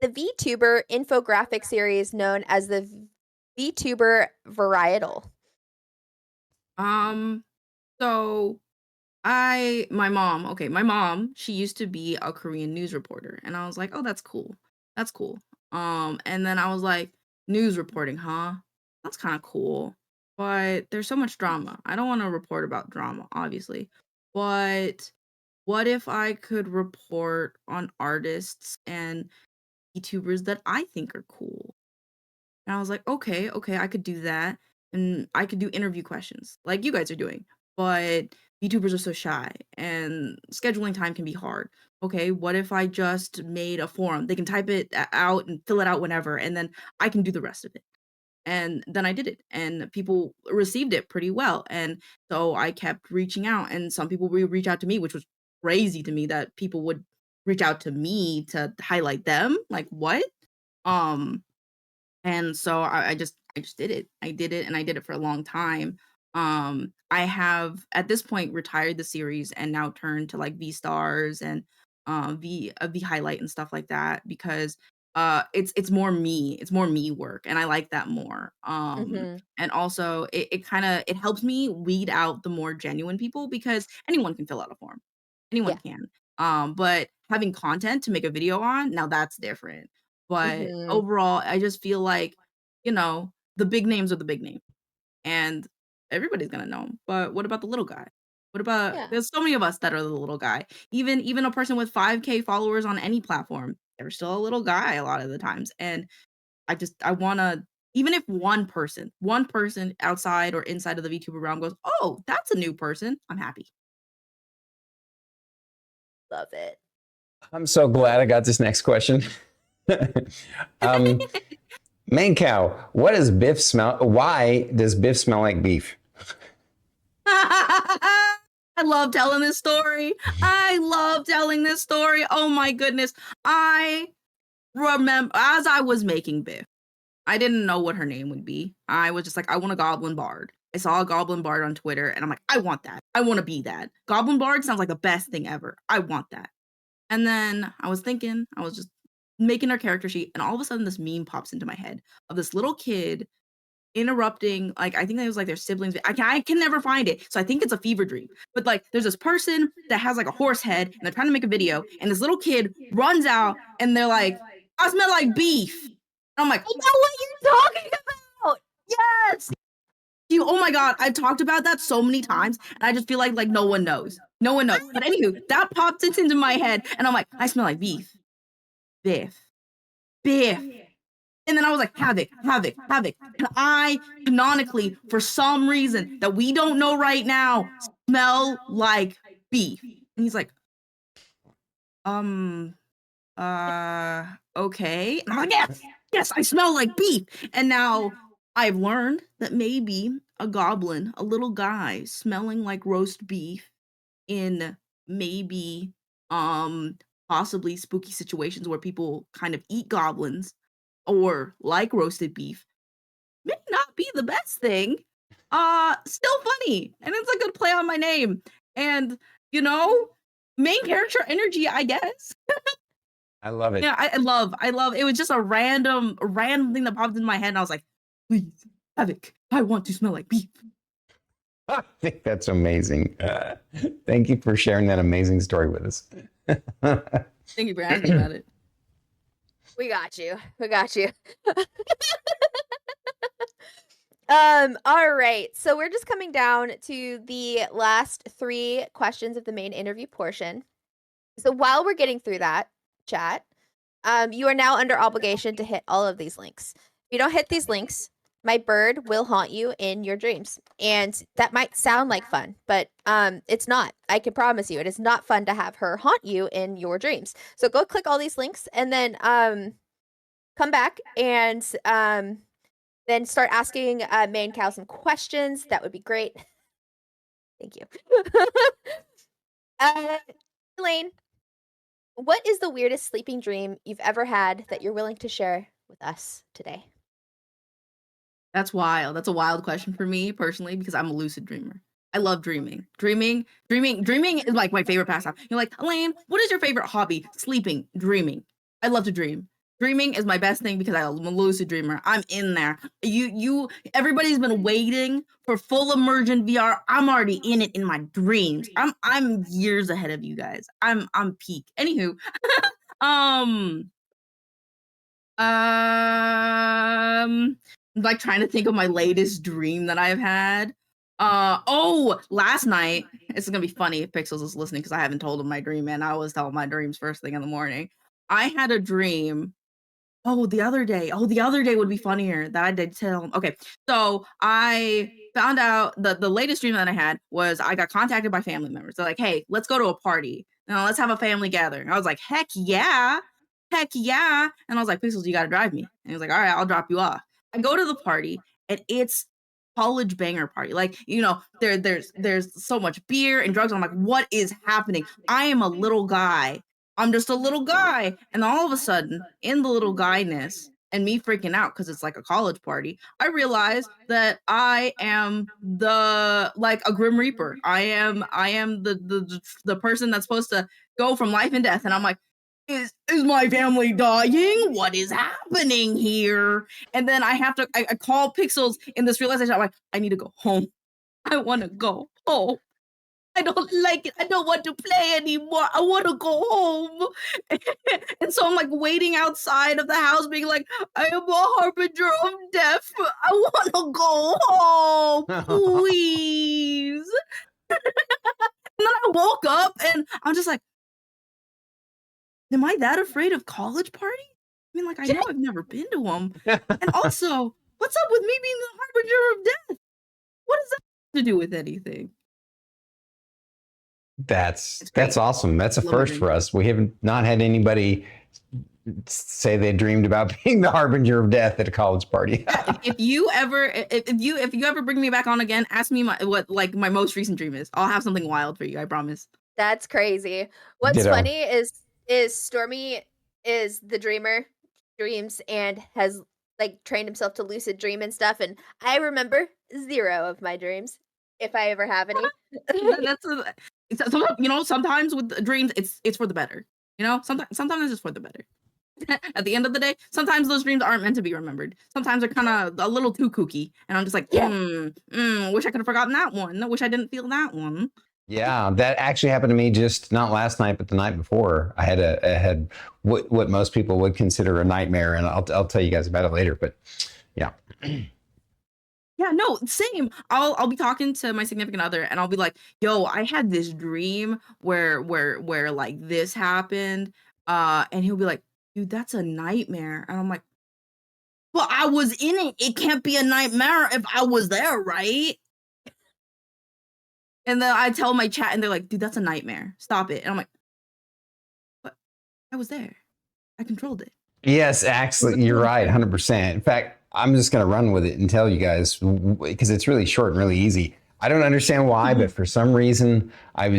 VTuber infographic series known as the VTuber Varietal? Um, so my mom, she used to be a Korean news reporter, and I was like, "Oh, that's cool. That's cool." And then I was like, "News reporting, huh? That's kind of cool, but there's so much drama. I don't want to report about drama, obviously. But what if I could report on artists and YouTubers that I think are cool?" And I was like, "Okay, okay, I could do that, and I could do interview questions like you guys are doing." But YouTubers are so shy, and scheduling time can be hard. Okay, what if I just made a forum? They can type it out and fill it out whenever, and then I can do the rest of it. And then I did it, and people received it pretty well. And so I kept reaching out, and some people would reach out to me, which was crazy to me that people would reach out to me to highlight them. Like, what? Um, and so I just did it. I did it and I did it for a long time. I have at this point retired the series and now turned to like V stars and V highlight and stuff like that because it's more me. It's more me work and I like that more. Mhm. And also it kind of it helps me weed out the more genuine people because anyone can fill out a form. Anyone Yeah. can. But having content to make a video on, now that's different. But Mhm. overall, I just feel like, the big names are the big name, and everybody's gonna know 'em, but what about the little guy? What about Yeah. there's so many of us that are the little guy. Even a person with 5K followers on any platform, they're still a little guy a lot of the times, and I wanna even if one person outside or inside of the VTuber realm goes, "Oh, that's a new person," I'm happy. Love it. I'm so glad I got this next question. um, Main cow, what does Biff smell? Why does Biff smell like beef? I love telling this story. I love telling this story. Oh my goodness. I remember as I was making Biff, I didn't know what her name would be. I was just like, I want a goblin bard. I saw a goblin bard on Twitter and I'm like, I want that. I want to be that. Goblin bard sounds like the best thing ever. I want that. And then I was thinking, I was just making her character sheet, and all of a sudden this meme pops into my head of this little kid interrupting, like, I think it was, like, their siblings. I can never find it, so I think it's a fever dream, but, like, there's this person that has, like, a horse head, and they're trying to make a video, and this little kid runs out, and they're like, "I smell like beef." And I'm like, I know what you're talking about. Yes. you oh my god, I've talked about that so many times, and I just feel like no one knows. No one knows. But anywho, that popped into my head, and I'm like, "I smell like beef. Biff. Biff." And then I was like, Havoc, Havoc, Havoc. And I canonically, for some reason that we don't know right now, smell like beef. And he's like, um, okay. And I'm like, yes, yes, I smell like beef. And now I've learned that maybe a goblin, a little guy smelling like roast beef in maybe possibly spooky situations where people kind of eat goblins or like roasted beef may not be the best thing. Still funny, and it's a good play on my name. And you know, main character energy, I guess. I love it. Yeah, I love. It was just a random thing that popped in my head, and I was like, please, Havoc, I want to smell like beef. I think that's amazing. Thank you for sharing that amazing story with us. Thank you for asking about it. We got you. We got you. All right. So we're just coming down to the last 3 questions of the main interview portion. So while we're getting through that, chat, you are now under obligation to hit all of these links. If you don't hit these links, my bird will haunt you in your dreams. And that might sound like fun, but it's not. I can promise you, it is not fun to have her haunt you in your dreams. So go click all these links and then come back and then start asking maincoow some questions. That would be great. Thank you. Elaine, what is the weirdest sleeping dream you've ever had that you're willing to share with us today? That's wild. That's a wild question for me personally because I'm a lucid dreamer. I love dreaming. Dreaming is like my favorite pastime. You're like, Elaine, what is your favorite hobby? Sleeping, dreaming. I love to dream. Dreaming is my best thing because I'm a lucid dreamer. I'm in there. Everybody's been waiting for full immersion VR. I'm already in it in my dreams. I'm years ahead of you guys. I'm peak. Anywho, like trying to think of my latest dream that I've had. Last night, it's gonna be funny if Pixels is listening because I haven't told him my dream, and I always tell him my dreams first thing in the morning. I had a dream. The other day would be funnier that I did tell him. Okay, so I found out the latest dream that I had was I got contacted by family members. They're like, hey, let's go to a party. Now let's have a family gathering. I was like, heck yeah. And I was like, Pixels, you gotta drive me. And he was like, all right, I'll drop you off. I go to the party and it's college banger party. Like, there's so much beer and drugs. I'm like, what is happening? I am a little guy. I'm just a little guy. And all of a sudden, in the little guyness and me freaking out because it's like a college party, I realize that I am like a Grim Reaper. I am the person that's supposed to go from life and death. And I'm like, is my family dying? What is happening here? And then I call Pixels in this realization. I'm like, I need to go home. I want to go home. I don't like it. I don't want to play anymore. I want to go home. And so I'm like waiting outside of the house being like, I am a harbinger of death. I want to go home, please. And then I woke up and I'm just like, am I that afraid of college party? I mean, like, I know I've never been to them. And also, what's up with me being the harbinger of death? What does that have to do with anything? That's awesome. That's a first for us. We have not had anybody say they dreamed about being the harbinger of death at a college party. if you ever bring me back on again, ask me what my most recent dream is. I'll have something wild for you. I promise. That's crazy. What's Ditto. funny is Stormy is the dreamer, dreams, and has like trained himself to lucid dream and stuff. And I remember 0 of my dreams, if I ever have any. Sometimes with dreams, it's for the better. Sometimes it's just for the better. At the end of the day, sometimes those dreams aren't meant to be remembered. Sometimes they're kind of a little too kooky, and I'm just like, wish I could have forgotten that one. I wish I didn't feel that one. Yeah, that actually happened to me just not last night, but the night before. I had what most people would consider a nightmare, and I'll tell you guys about it later. But yeah. Yeah, no, same. I'll be talking to my significant other and I'll be like, yo, I had this dream where like this happened. And he'll be like, dude, that's a nightmare. And I'm like, well, I was in it. It can't be a nightmare if I was there, right? And then I tell my chat and they're like, dude, that's a nightmare. Stop it. And I'm like, but I was there. I controlled it. Yes, actually, you're right, 100%. In fact, I'm just going to run with it and tell you guys because it's really short and really easy. I don't understand why, but for some reason it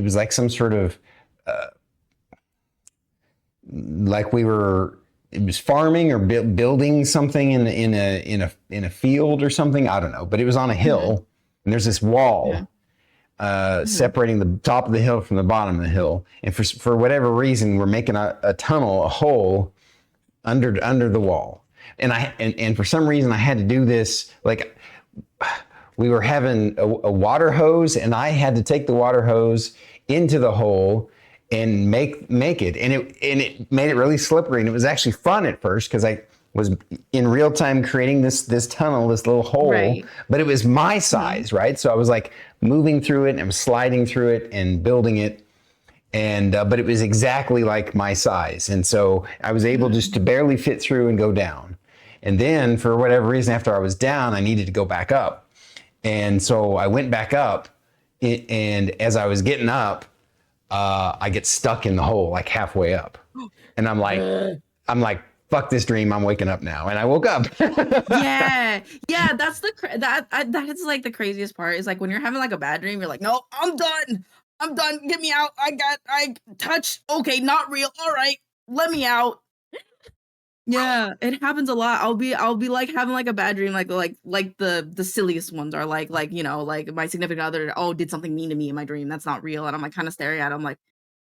was like some sort of, like it was farming or building something in a field or something. I don't know, but it was on a hill and there's this wall separating the top of the hill from the bottom of the hill. And for whatever reason, we're making a tunnel, a hole under the wall. And for some reason I had to do this. Like, we were having a water hose, and I had to take the water hose into the hole and make it, and it made it really slippery, and it was actually fun at first because I was in real time creating this tunnel, this little hole, Right. but it was my size, right? So I was like moving through it and I was sliding through it and building it, and but it was exactly like my size, and so I was able just to barely fit through and go down. And then for whatever reason, after I was down, I needed to go back up, and so I went back up, and as I was getting up, I get stuck in the hole like halfway up, and I'm like, fuck this dream, I'm waking up now, and I woke up. Yeah, that's that is like the craziest part. Is like when you're having like a bad dream, you're like, no, I'm done, get me out. I touch. Okay, not real. All right, let me out. Yeah, it happens a lot. I'll be like having like a bad dream, like the silliest ones are like like my significant other did something mean to me in my dream that's not real, and I'm like kind of staring at him like,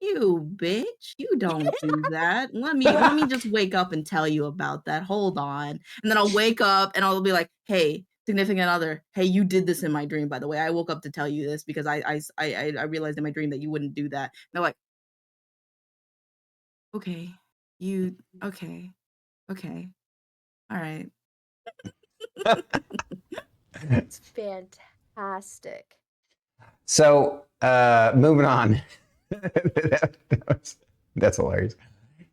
you bitch, you don't do that. Let me just wake up and tell you about that. Hold on. And then I'll wake up and I'll be like, hey, significant other, hey, you did this in my dream, by the way. I woke up to tell you this because I realized in my dream that you wouldn't do that. And they're like, okay, okay, all right. It's fantastic. So moving on. That's hilarious.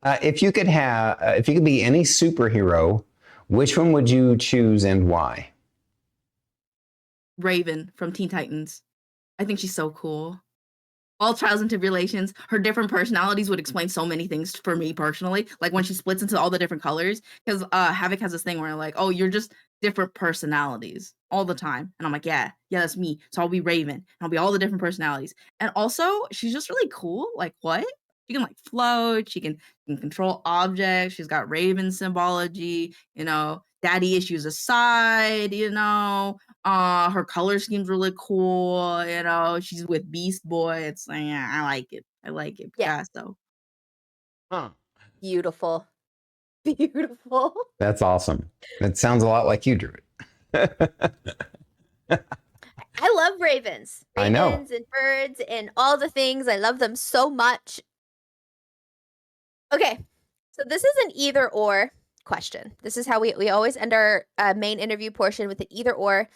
If you could be any superhero, which one would you choose and why? Raven from Teen Titans. I think she's so cool. All trials and tribulations, her different personalities would explain so many things for me personally. Like when she splits into all the different colors, because Havoc has this thing where like, oh, you're just different personalities all the time, and I'm like, yeah, that's me. So I'll be Raven, and I'll be all the different personalities. And also, she's just really cool. Like what? She can like float. She can control objects. She's got Raven symbology. Daddy issues aside. Her color scheme's really cool. She's with Beast Boy. It's like, yeah, I like it. Yeah. Picasso. Huh. Beautiful. That's awesome. That sounds a lot like you, Drew. I love ravens. I know. Ravens and birds and all the things. I love them so much. Okay, so this is an either or question. This is how we always end our main interview portion with an either or.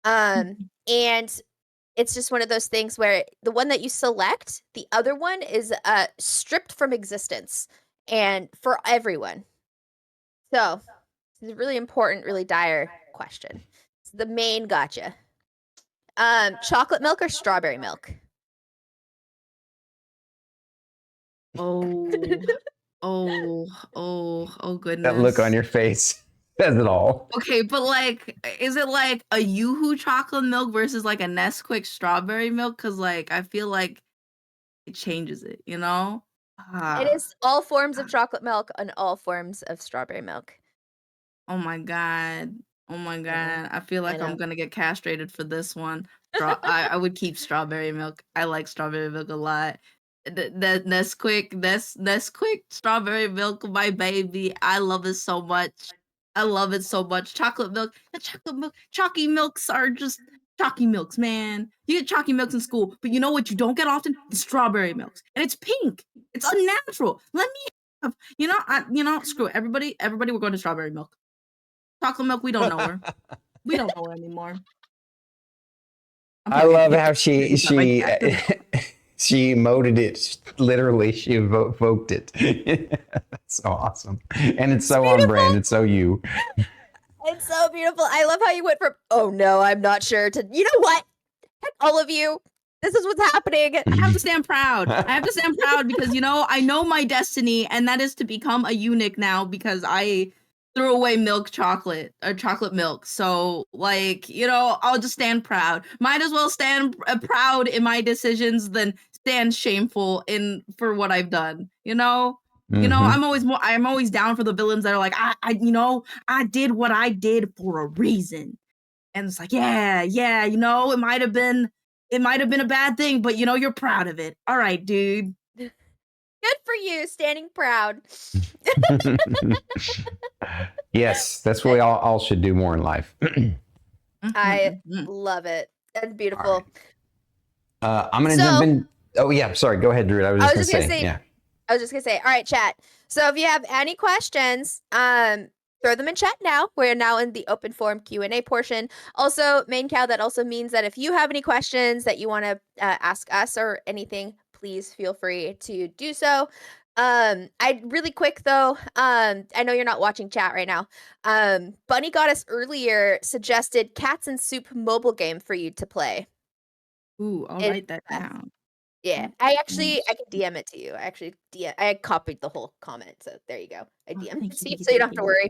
And it's just one of those things where the one that you select, the other one is stripped from existence and for everyone. So this is a really important, really dire question. It's the main gotcha. Chocolate milk or strawberry milk? Oh goodness. That look on your face says it all. Okay, but like, is it like a Yoo-hoo chocolate milk versus like a Nesquik strawberry milk? Because like, I feel like it changes it, It is all forms of chocolate milk and all forms of strawberry milk. Oh my god. I feel like I'm gonna get castrated for this one. I would keep strawberry milk. I like strawberry milk a lot. The Nesquik strawberry milk, my baby. I love it so much. Chocolate milk. The chocolate milk. Chalky milks are just chalky milks, man. You get chalky milks in school, but you know what you don't get often? The strawberry milks. And it's pink. It's unnatural. Let me have, screw it. Everybody, we're going to strawberry milk. Chocolate milk, we don't know her. We don't know her anymore. I love how she emoted it. Literally, she evoked it. That's so awesome. And it's so on brand. It's so you. It's so beautiful. I love how you went from, oh no, I'm not sure, to, you know what? Heck, all of you, this is what's happening. I have to stand proud. Because, I know my destiny, and that is to become a eunuch now because I threw away chocolate milk. So like, I'll just stand proud. Might as well stand proud in my decisions than stand shameful for what I've done. I'm always down for the villains that are like, I did what I did for a reason. And it's like, yeah, it might have been a bad thing, but you're proud of it. All right, dude. Good for you, standing proud. Yes, that's what we all should do more in life. I Mhm. love it. That's All beautiful. right. I'm going to jump So, in. Oh, yeah. Sorry. Go ahead, Drew. I was I just was going just to gonna say, say, yeah. I was just gonna say, all right, chat. So if you have any questions, throw them in chat now. We're now in the open forum Q&A portion. Also, main cow, that also means that if you have any questions that you want to ask us or anything, please feel free to do so. I really quick though, I know you're not watching chat right now. Bunny Goddess earlier suggested Cats and Soup mobile game for you to play. Ooh, I'll It write that down. Yeah, Cats I and can DM it to you. I copied the whole comment, so there you go. I Oh, DM'd thank it you, to you, thank you, so you thank don't have to you. worry.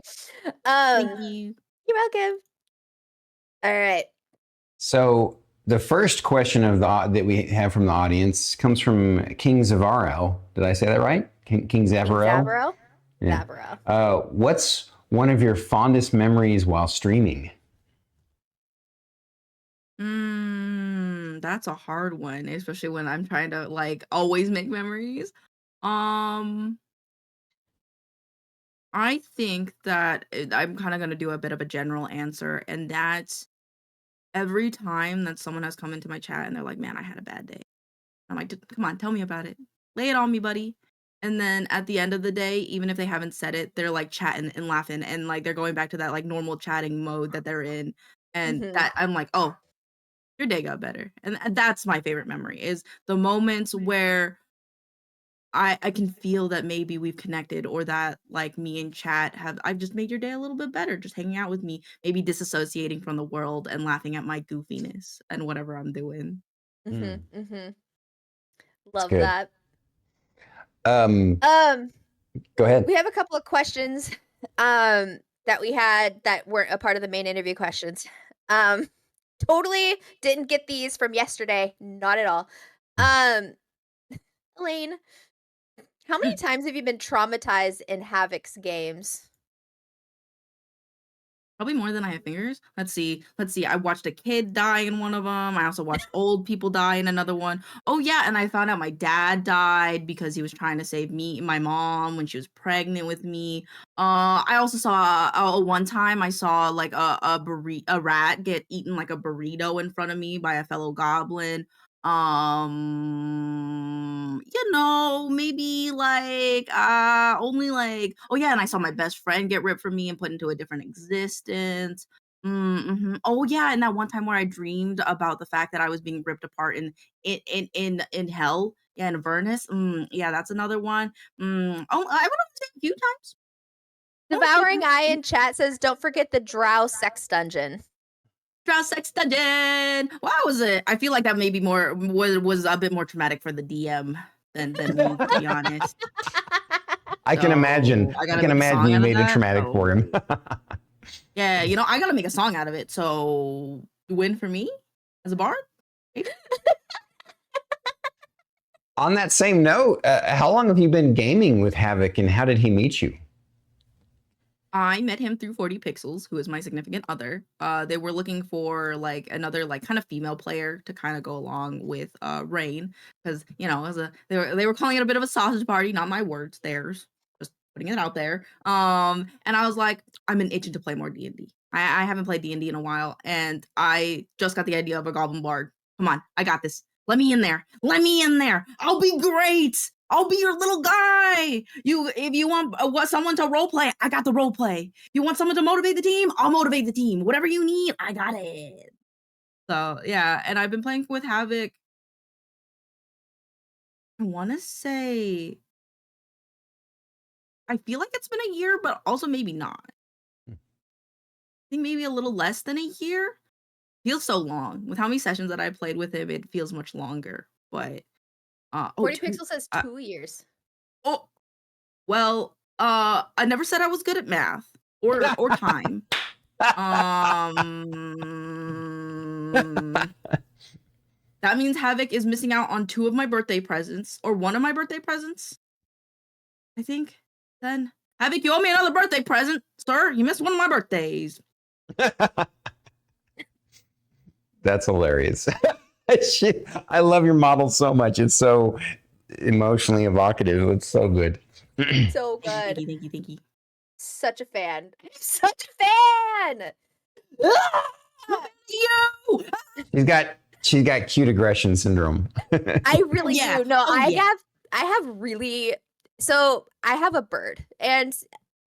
Thank Um, you. you're welcome. All right. So the first question that we have from the audience comes from King Zavarro. Did I say that right? King King Zavarro? Zavro. Yeah. Zavro. What's one of your fondest memories while streaming? That's a hard one, especially when I'm trying to like always make memories. Um, I think that I'm kind of gonna do a bit of a general answer, and that's every time that someone has come into my chat and they're like, "Man, I had a bad day." I'm like, "Come on, tell me about it. Lay it on me, buddy." And then at the end of the day, even if they haven't said it, they're like chatting and laughing and like they're going back to that like normal chatting mode that they're in. And Mhm. that I'm like, "Oh, your day got better." And that's my favorite memory is the moments where I can feel that maybe we've connected or that like me and chat have I've just made your day a little bit better just hanging out with me, maybe disassociating from the world and laughing at my goofiness and whatever I'm doing. Mhm. Mhm. That's Love good. that. Um, Um, Go ahead. we have a couple of questions that we had that weren't a part of the main interview questions. Um, totally didn't get these from yesterday. Not at all. Um, Elaine, how many times have you been traumatized in Havoc's games? Probably more than I have fingers. Let's see. Let's see. I watched a kid die in one of them. I also watched old people die in another one. Oh yeah, and I found out my dad died because he was trying to save me and my mom when she was pregnant with me. I also saw one time I saw like a rat get eaten like a burrito in front of me by a fellow goblin. Maybe like only like oh yeah, and I saw my best friend get ripped from me and put into a different existence. Oh yeah, and that one time where I dreamed about the fact that I was being ripped apart in hell. Yeah, in Avernus. Yeah, that's another one. I would say a few times. Only a few Devouring times. Eye in chat says, "Don't forget the Drow sex dungeon." Draw sex dungeon. What was it? I feel like that maybe more was a bit more traumatic for the DM than me, to be honest. I can imagine. So I I gotta can make a imagine song you out of made it that. traumatic for him. So yeah, I gotta make a song out of it. So win for me as a bard. Maybe? On that same note, how long have you been gaming with Havoc, and how did he meet you? I met him through 40 Pixels, who is my significant other. They were looking for like another like kind of female player to kind of go along with Rain, because as they were calling it a bit of a sausage party, not my words, theirs. Just putting it out there. And I was like, I'm an itching to play more D&D. I haven't played D&D in a while, and I just got the idea of a Goblin Bard. Come on, I got this. Let me in there. Let me in there. I'll be great. I'll be your little guy. If you want someone to role play, I got the role play. You want someone to motivate the team? I'll motivate the team. Whatever you need, I got it. So yeah, and I've been playing with Havoc. I want to say, I feel like it's been a year, but also maybe not. I think maybe a little less than a year. Feels so long. With how many sessions that I played with him, it feels much longer. But 40 two. Pixel says Uh, 2 years. oh, well, I never said I was good at math or time. That means Havoc is missing out on 2 of my birthday presents or 1 of my birthday presents. I think. Then Havoc, you owe me another birthday present, sir. You missed 1 of my birthdays. That's hilarious. I love your model so much. It's so emotionally evocative. It's so good. So good. Thank you. Such a fan. Such a fan. Yo! She's got cute aggression syndrome. I really yeah. do. No, Oh, yeah. I have really. So I have a bird, and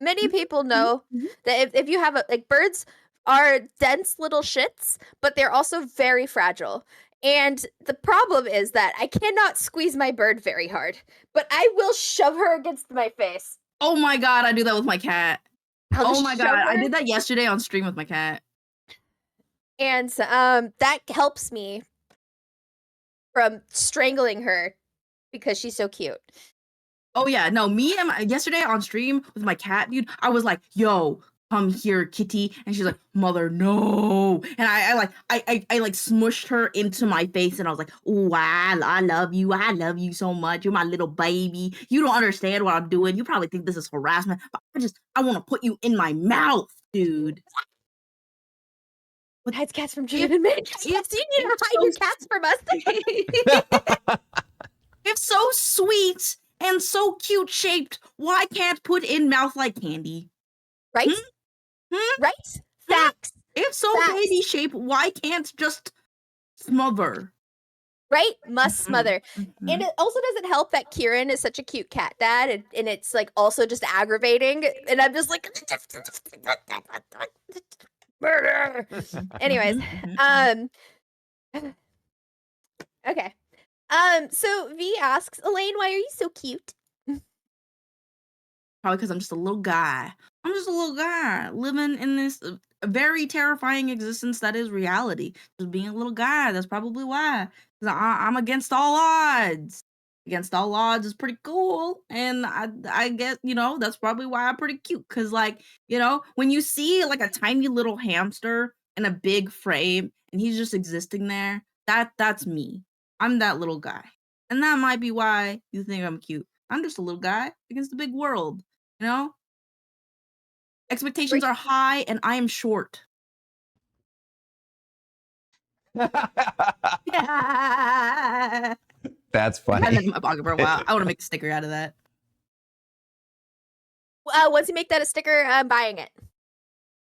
many people know that if you have like birds are dense little shits, but they're also very fragile. And the problem is that I cannot squeeze my bird very hard, but I will shove her against my face. Oh my god, I do that with my cat. I'll Oh just my shove god, I her, did that yesterday on stream with my cat. and that helps me from strangling her because she's so cute. Oh yeah, no, me and yesterday on stream with my cat, dude, I was like, yo, come here, kitty. And she's like, mother, no. And I like smushed her into my face and I was like, oh, I love you. I love you so much. You're my little baby. You don't understand what I'm doing. You probably think this is harassment, but I want to put you in my mouth, dude. Hides cats from Jordan Man. Yes, you need to hide your cats from us. It's so sweet and so cute shaped. Why can't put in mouth like candy? Right? Right? Facts. If so baby shape, why can't just smother? Right? Must smother. And it also doesn't help that Kieran is such a cute cat dad, and it's like also just aggravating. And I'm just like murder. Anyways, okay. So V asks, Elaine, why are you so cute? Probably because I'm just a little guy. I'm just a little guy living in this very terrifying existence that is reality. Just being a little guy. That's probably why. 'Cause I'm against all odds. Against all odds is pretty cool, and I guess that's probably why I'm pretty cute. Cause like when you see like a tiny little hamster in a big frame and he's just existing there, that's me. I'm that little guy, and that might be why you think I'm cute. I'm just a little guy against the big world. Expectations are high, and I am short. That's I've had that funny. in my pocket for a while. I want to make a sticker out of that. Once you make that a sticker, I'm buying it.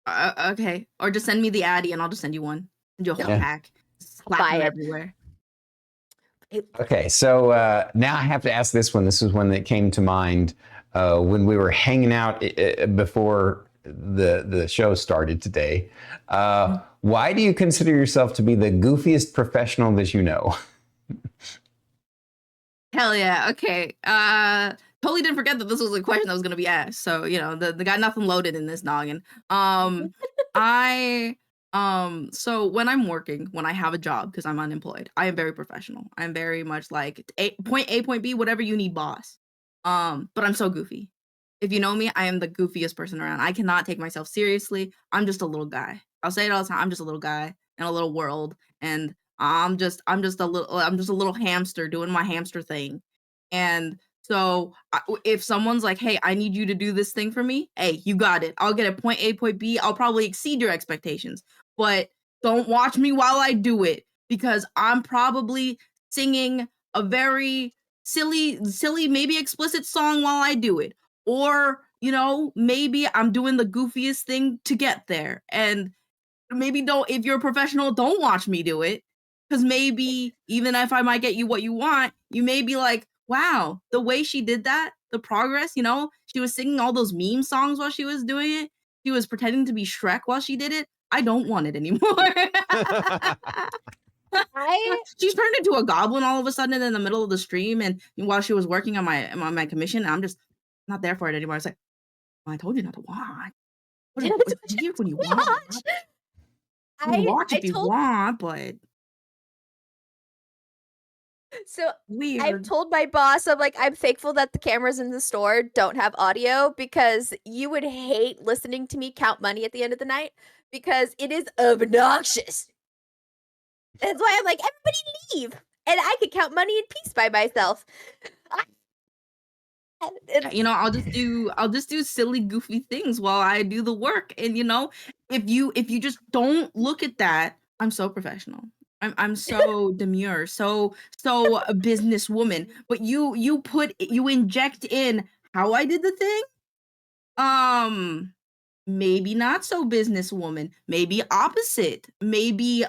Okay, or just send me the Addy, and I'll just send you one. Send you a whole pack. Slap Buy them it. everywhere. Okay, so now I have to ask this one. This is one that came to mind when we were hanging out before the show started today. Why do you consider yourself to be the goofiest professional that you know? Hell yeah. Okay. Totally didn't forget that this was a question that was gonna be asked. So the got nothing loaded in this noggin. So when I'm working, when I have a job, because I'm unemployed, I am very professional. I'm very much like point A, point B, whatever you need, boss. But I'm so goofy. If you know me, I am the goofiest person around. I cannot take myself seriously. I'm just a little guy. I'll say it all the time. I'm just a little guy in a little world, and I'm just a little hamster doing my hamster thing. And so if someone's like, hey, I need you to do this thing for me, hey, you got it. I'll get a point A, point B. I'll probably exceed your expectations, but don't watch me while I do it, because I'm probably singing a very silly, maybe explicit song while I do it. Or, maybe I'm doing the goofiest thing to get there. And maybe if you're a professional, don't watch me do it. Because maybe even if I might get you what you want, you may be like, wow, the way she did that, the progress, she was singing all those meme songs while she was doing it. She was pretending to be Shrek while she did it. I don't want it anymore. She's turned into a goblin all of a sudden in the middle of the stream, and while she was working on my commission, I'm just not there for it anymore. It's like, well, I told you not to watch. It's here when you watch. Watch if you want, but so weird. I've told my boss, I'm thankful that the cameras in the store don't have audio, because you would hate listening to me count money at the end of the night, because it is obnoxious. That's why I'm like, everybody leave, and I could count money in peace by myself. I'll just do silly, goofy things while I do the work. And if you just don't look at that, I'm so professional. I'm so demure, so a businesswoman. But you inject in how I did the thing. Um, maybe not so businesswoman. Maybe opposite. Maybe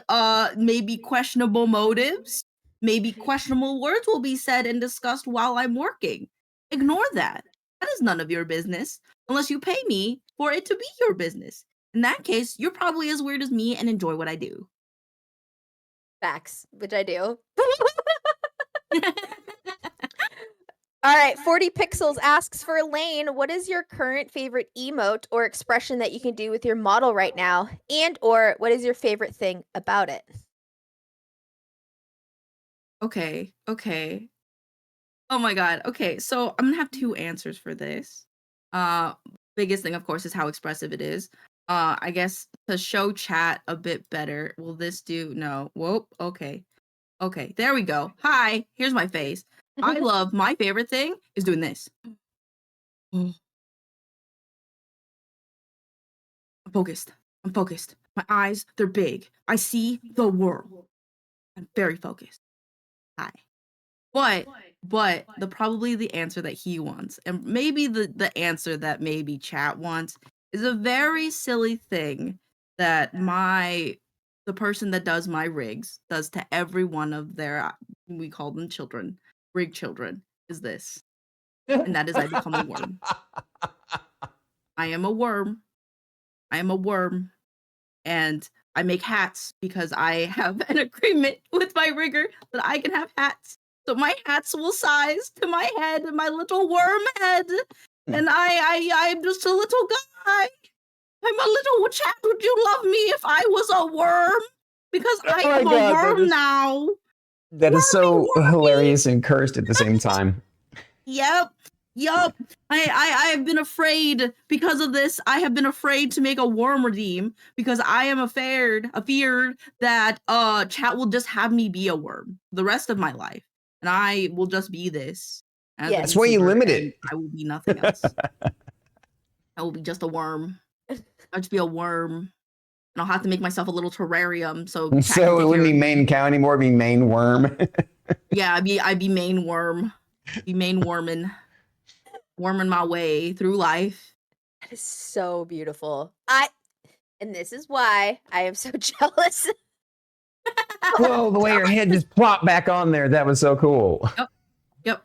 questionable motives. Maybe questionable words will be said and discussed while I'm working. Ignore that. That is none of your business unless you pay me for it to be your business. In that case, you're probably as weird as me and enjoy what I do. Facts, which I do. All right, 40 Pixels asks for Elaine, what is your current favorite emote or expression that you can do with your model right now? And or what is your favorite thing about it? Okay. Oh my god. Okay, so I'm gonna have two answers for this. Uh, Biggest thing, of course, is how expressive it is. I guess to show chat a bit better, will this do? No. Whoa. Okay. Okay. There we go. Hi. Here's my face. I love my favorite thing is doing this. I'm focused. I'm focused. My eyes, they're big. I see the world. I'm very focused. Hi. But probably the answer that he wants, and maybe the answer that maybe chat wants, is a very silly thing that the person that does my rigs does to every one of their we call them children, rig children, is this. And that is I become a worm. I am a worm. I am a worm. And I make hats because I have an agreement with my rigger that I can have hats. So my hats will size to my head, my little worm head. And I'm just a little guy. I'm a little chat. Would you love me if I was a worm? Because I Oh my am a God, worm now. that is so Wormy. hilarious and cursed at the same time. Yep. I have been afraid because of this. I have been afraid to make a worm redeem because I am afeared that chat will just have me be a worm the rest of my life. And I will just be this as an Yes. That's why you YouTuber, limit and it. I will be nothing else. I will be just a worm. I'll just be a worm. And I'll have to make myself a little terrarium so chat can So it take wouldn't care be of main me. cow anymore, it'd be main worm. Yeah, I'd be main worm. Be main wormin'. Worming my way through life. That is so beautiful. And this is why I am so jealous. Whoa, the way your head just plopped back on there. That was so cool. Yep.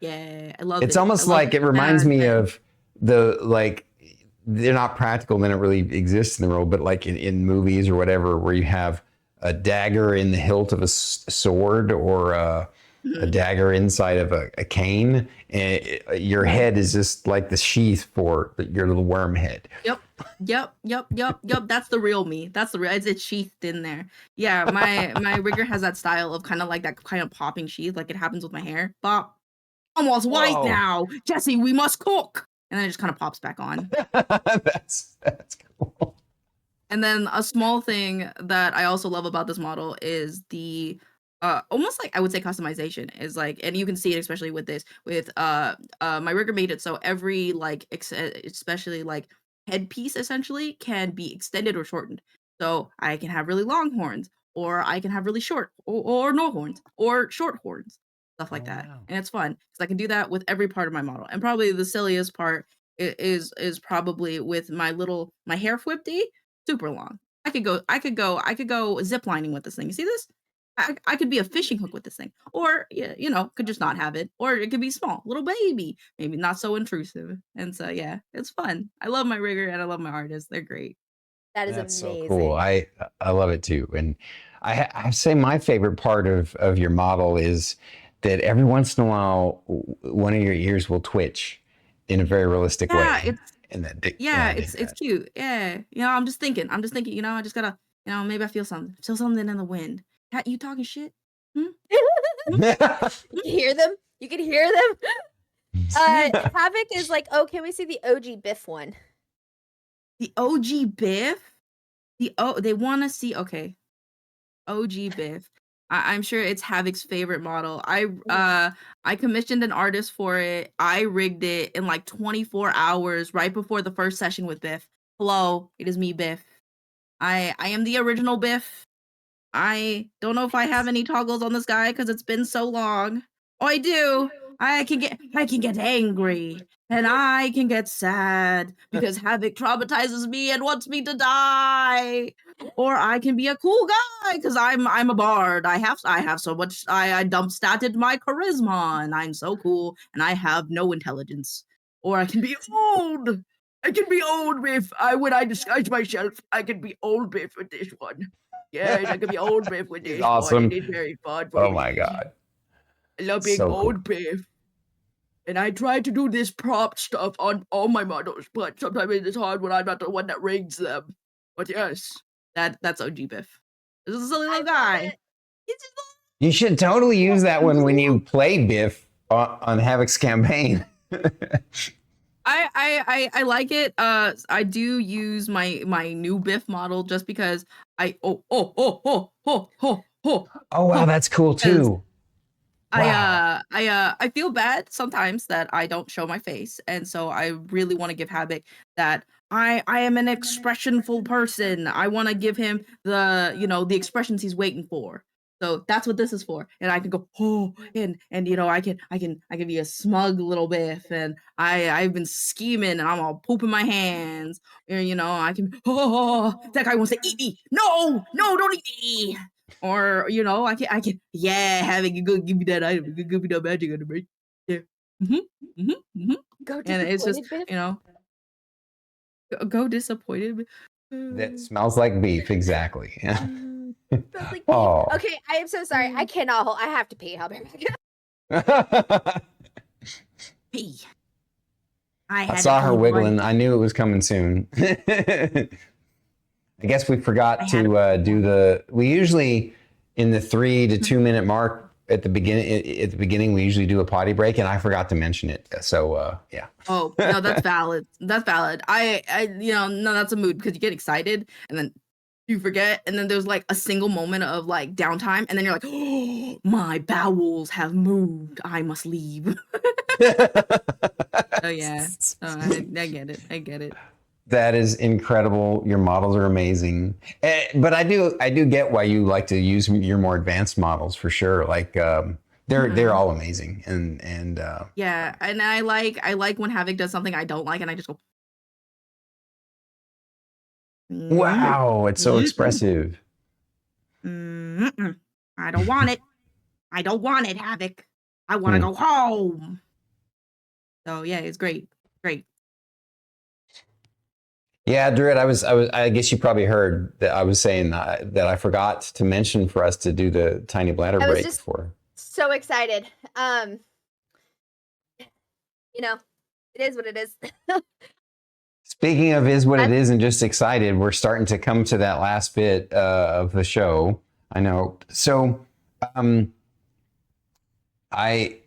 Yeah, I love It's it. almost like it reminds me of they're not practical, they don't really exist in the world, but like in movies or whatever, where you have a dagger in the hilt of a sword or a dagger inside of a cane, and your head is just like the sheath for your little worm head. Yep. That's the real me. That's the real. It's sheathed in there. Yeah, my rigger has that style of kind of like that kind of popping sheath, like it happens with my hair. Pop, almost white Whoa. now. Jesse, we must cook, and then it just kind of pops back on. That's cool. And then a small thing that I also love about this model is the almost like I would say customization is like, and you can see it especially with this with my rigger made it so every like especially like headpiece essentially can be extended or shortened. So I can have really long horns, or I can have really short or no horns or short horns, stuff like that. Wow. And it's fun because I can do that with every part of my model. And probably the silliest part is probably with my hair whippy super long. I could go ziplining with this thing. You see this? I could be a fishing hook with this thing. Or could just not have it. Or it could be small, little baby, maybe not so intrusive. And so yeah, it's fun. I love my rigger and I love my artists. They're great. That is That's amazing. so cool. I love it too. And I say my favorite part of your model is that every once in a while, one of your ears will twitch in a very realistic Yeah, way. it's And it's cute. Yeah. I'm just thinking, I just gotta, maybe I feel something in the wind. Cat, you talking shit? Hmm? You can hear them. You can hear them. Havoc is like, oh, can we see the OG Biff one? The OG Biff? They want to see, okay. OG Biff. I'm sure it's Havoc's favorite model. I commissioned an artist for it. I rigged it in like 24 hours right before the first session with Biff. Hello, it is me, Biff. I am the original Biff. I don't know if I have any toggles on this guy because it's been so long. Oh, I do. I can get angry and I can get sad because Havoc traumatizes me and wants me to die. Or I can be a cool guy because I'm a bard. I have so much. I dump statted my charisma and I'm so cool and I have no intelligence. Or I can be old. I can be old Biff. When I disguise myself, I can be old Biff with this one. Yes, I can be old Biff with He's this one. awesome. It is very fun for Oh me. my god. I love being So cool. old Biff. And I try to do this prop stuff on all my models, but sometimes it's hard when I'm not the one that rigs them. But yes, that's OG Biff. This is a silly I little love guy. it. It's just You should totally use that one when you play Biff on Havoc's campaign. I like it. I do use my new Biff model just because oh wow, that's cool too. Wow. I feel bad sometimes that I don't show my face, and so I really want to give Havoc that I am an expressionful person. I want to give him the expressions he's waiting for. So that's what this is for. And I can go and I can be a smug little Biff, and I've been scheming and I'm all pooping my hands. And I can that guy wants to eat me. No, don't eat me. Or I can having you go give me that item, give me that magic item right there. go And it's just disappointed, Biff. go disappointed. That smells like beef, exactly. Yeah. Smells like beef. Oh. Okay, I am so sorry. I cannot hold. I have to pee. I'll be right back. Pee. I saw her wiggling. I knew it was coming soon. I guess we forgot to do we usually in the 3 to 2 minute mark at the beginning we usually do a potty break, and I forgot to mention it. So yeah. Oh no, that's valid. That's valid. No, that's a mood because you get excited and then you forget, and then there's like a single moment of like downtime, and then you're like, oh, my bowels have moved. I must leave. Oh yeah. I get it. I get it. That is incredible. Your models are amazing. But I do get why you like to use your more advanced models for sure. Like they're all amazing. And yeah, and I like when Havoc does something I don't like and I just go, wow, it's so expressive. I don't want it. I don't want it, Havoc. I want to go home. So yeah, it's great. Great. Yeah, Druid, I guess you probably heard that I was saying that I forgot to mention for us to do the tiny bladder break before. So excited. It is what it is. Speaking of is what it is and just excited, we're starting to come to that last bit of the show. I know. So I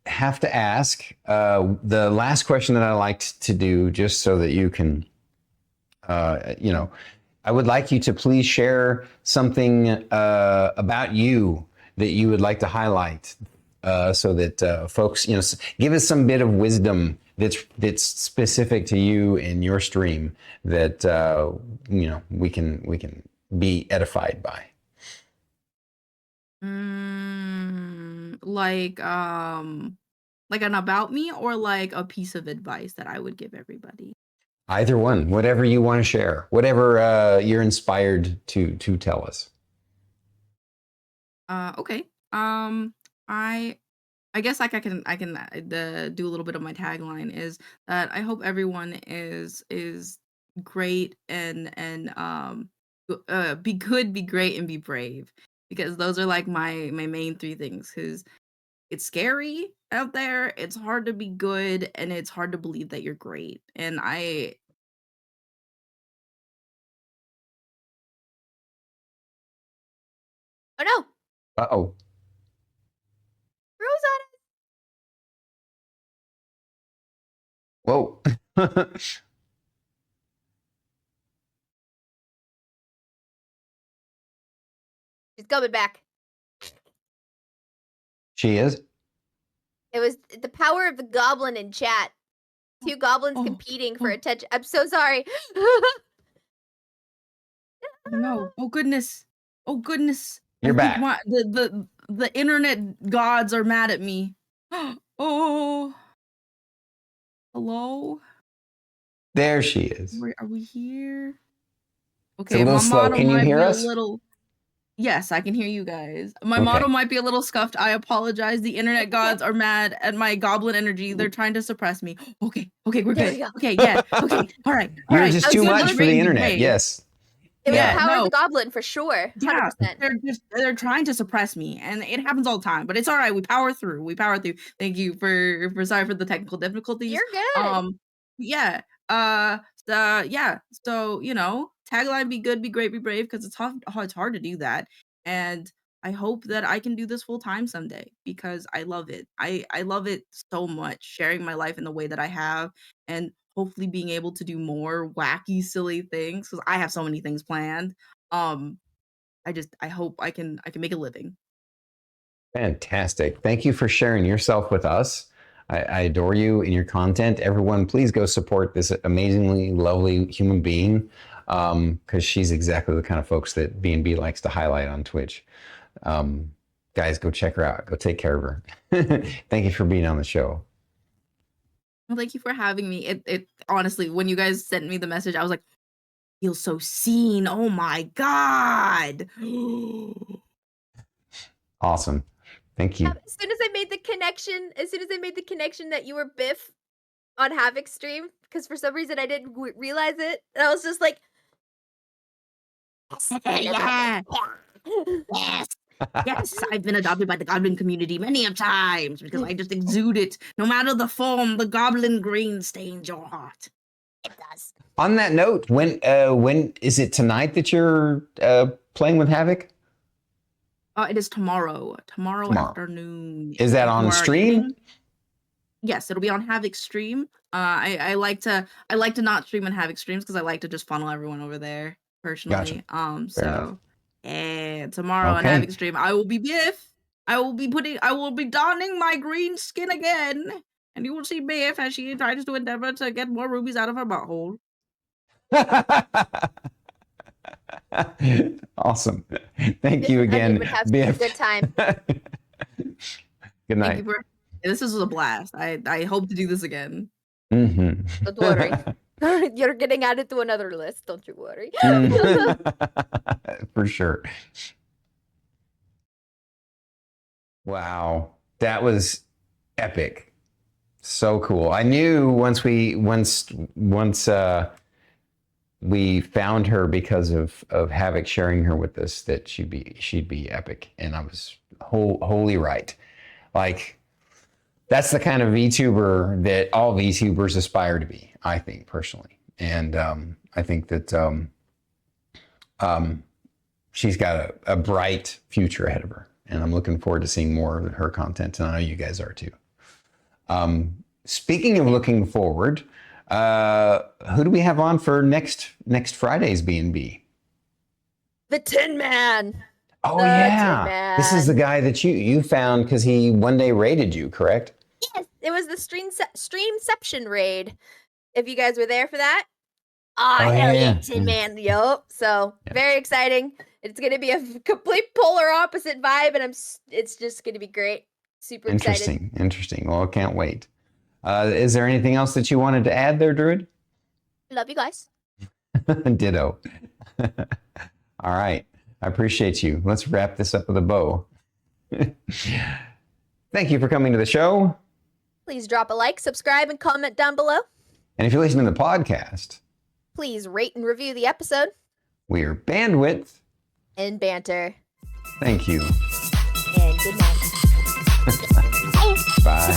have to ask the last question that I liked to do, just so that you can, I would like you to please share something about you that you would like to highlight, so that folks, give us some bit of wisdom that's specific to you in your stream that we can be edified by. Like an about me, or like a piece of advice that I would give everybody? Either one, whatever you want to share, whatever you're inspired to tell us. Okay. I guess like I can do a little bit of my tagline is that I hope everyone is great and be good, be great, and be brave, because those are like my main 3 things. Because it's scary out there, it's hard to be good, and it's hard to believe that you're great. And Oh no. Uh-oh. Rose on it. Whoa. She's coming back. She is? It was the power of the goblin in chat. 2 goblins competing for attention. I'm so sorry. No. Oh goodness. You're back. The internet gods are mad at me. Oh, hello. There she is. Are we here? It's a little slow. Can you hear us? Yes, I can hear you guys. My Okay. model might be a little scuffed. I apologize. The internet gods are mad at my goblin energy. They're trying to suppress me. Okay, we're There good. we go. Okay, yeah. Okay, all right. You're just too much for the internet. Great. Yes. It was Yeah. the power of No. the goblin for sure. 100%. Yeah, they're trying to suppress me, and it happens all the time. But it's all right. We power through. Thank you for sorry for the technical difficulties. You're good. Yeah. So tagline: be good, be great, be brave, because it's hard to do that. And I hope that I can do this full time someday because I love it. I love it so much, sharing my life in the way that I have, and hopefully being able to do more wacky, silly things because I have so many things planned. I hope I can make a living. Fantastic. Thank you for sharing yourself with us. I adore you and your content. Everyone, please go support this amazingly lovely human being because she's exactly the kind of folks that B&B likes to highlight on Twitch. Guys, go check her out. Go take care of her. Thank you for being on the show. Well, thank you for having me. It honestly, when you guys sent me the message, I was like, feel so seen. Oh my God. Awesome. Thank you. As soon as I made the connection that you were Biff on Havoc stream, because for some reason I didn't realize it, and I was just like, Yeah. Yes. Yes, I've been adopted by the goblin community many of times because I just exude it. No matter the form, the goblin green stains your heart. It does. On that note, when is it tonight that you're playing with Havoc? It is tomorrow. Tomorrow afternoon. Is that on stream? Evening. Yes, it'll be on Havoc stream. I like to not stream on Havoc streams because I like to just funnel everyone over there personally. Gotcha. And tomorrow on Havoc stream, I will be Biff. I will be donning my green skin again, and you will see Biff as she tries to endeavor to get more rubies out of her butthole. Awesome. Thank you again, Would have Biff. a good time. Good night. This was a blast. I hope to do this again. Mm-hmm. Don't worry. You're getting added to another list. Don't you worry. For sure. Wow, that was epic. So cool. I knew once we found her because of Havoc sharing her with us that she'd be epic, and I was wholly right. Like, that's the kind of VTuber that all VTubers aspire to be, I think, personally. And I think that she's got a bright future ahead of her. And I'm looking forward to seeing more of her content. And I know you guys are too. Speaking of looking forward, who do we have on for next Friday's B&B? The Tin Man. Oh, The yeah. Tin Man. This is the guy that you found because he one day raided you, correct? Yes, it was the Streamception raid. If you guys were there for that. Oh, hell yeah, Tin Man. Yup. So very exciting. It's going to be a complete polar opposite vibe, and it's just going to be great. Super excited. Interesting. Well, I can't wait. Is there anything else that you wanted to add there, Druid? Love you guys. Ditto. All right. I appreciate you. Let's wrap this up with a bow. Thank you for coming to the show. Please drop a like, subscribe, and comment down below. And if you're listening to the podcast, please rate and review the episode. We are Bandwidth and Banter. Thank you. And good night. Bye.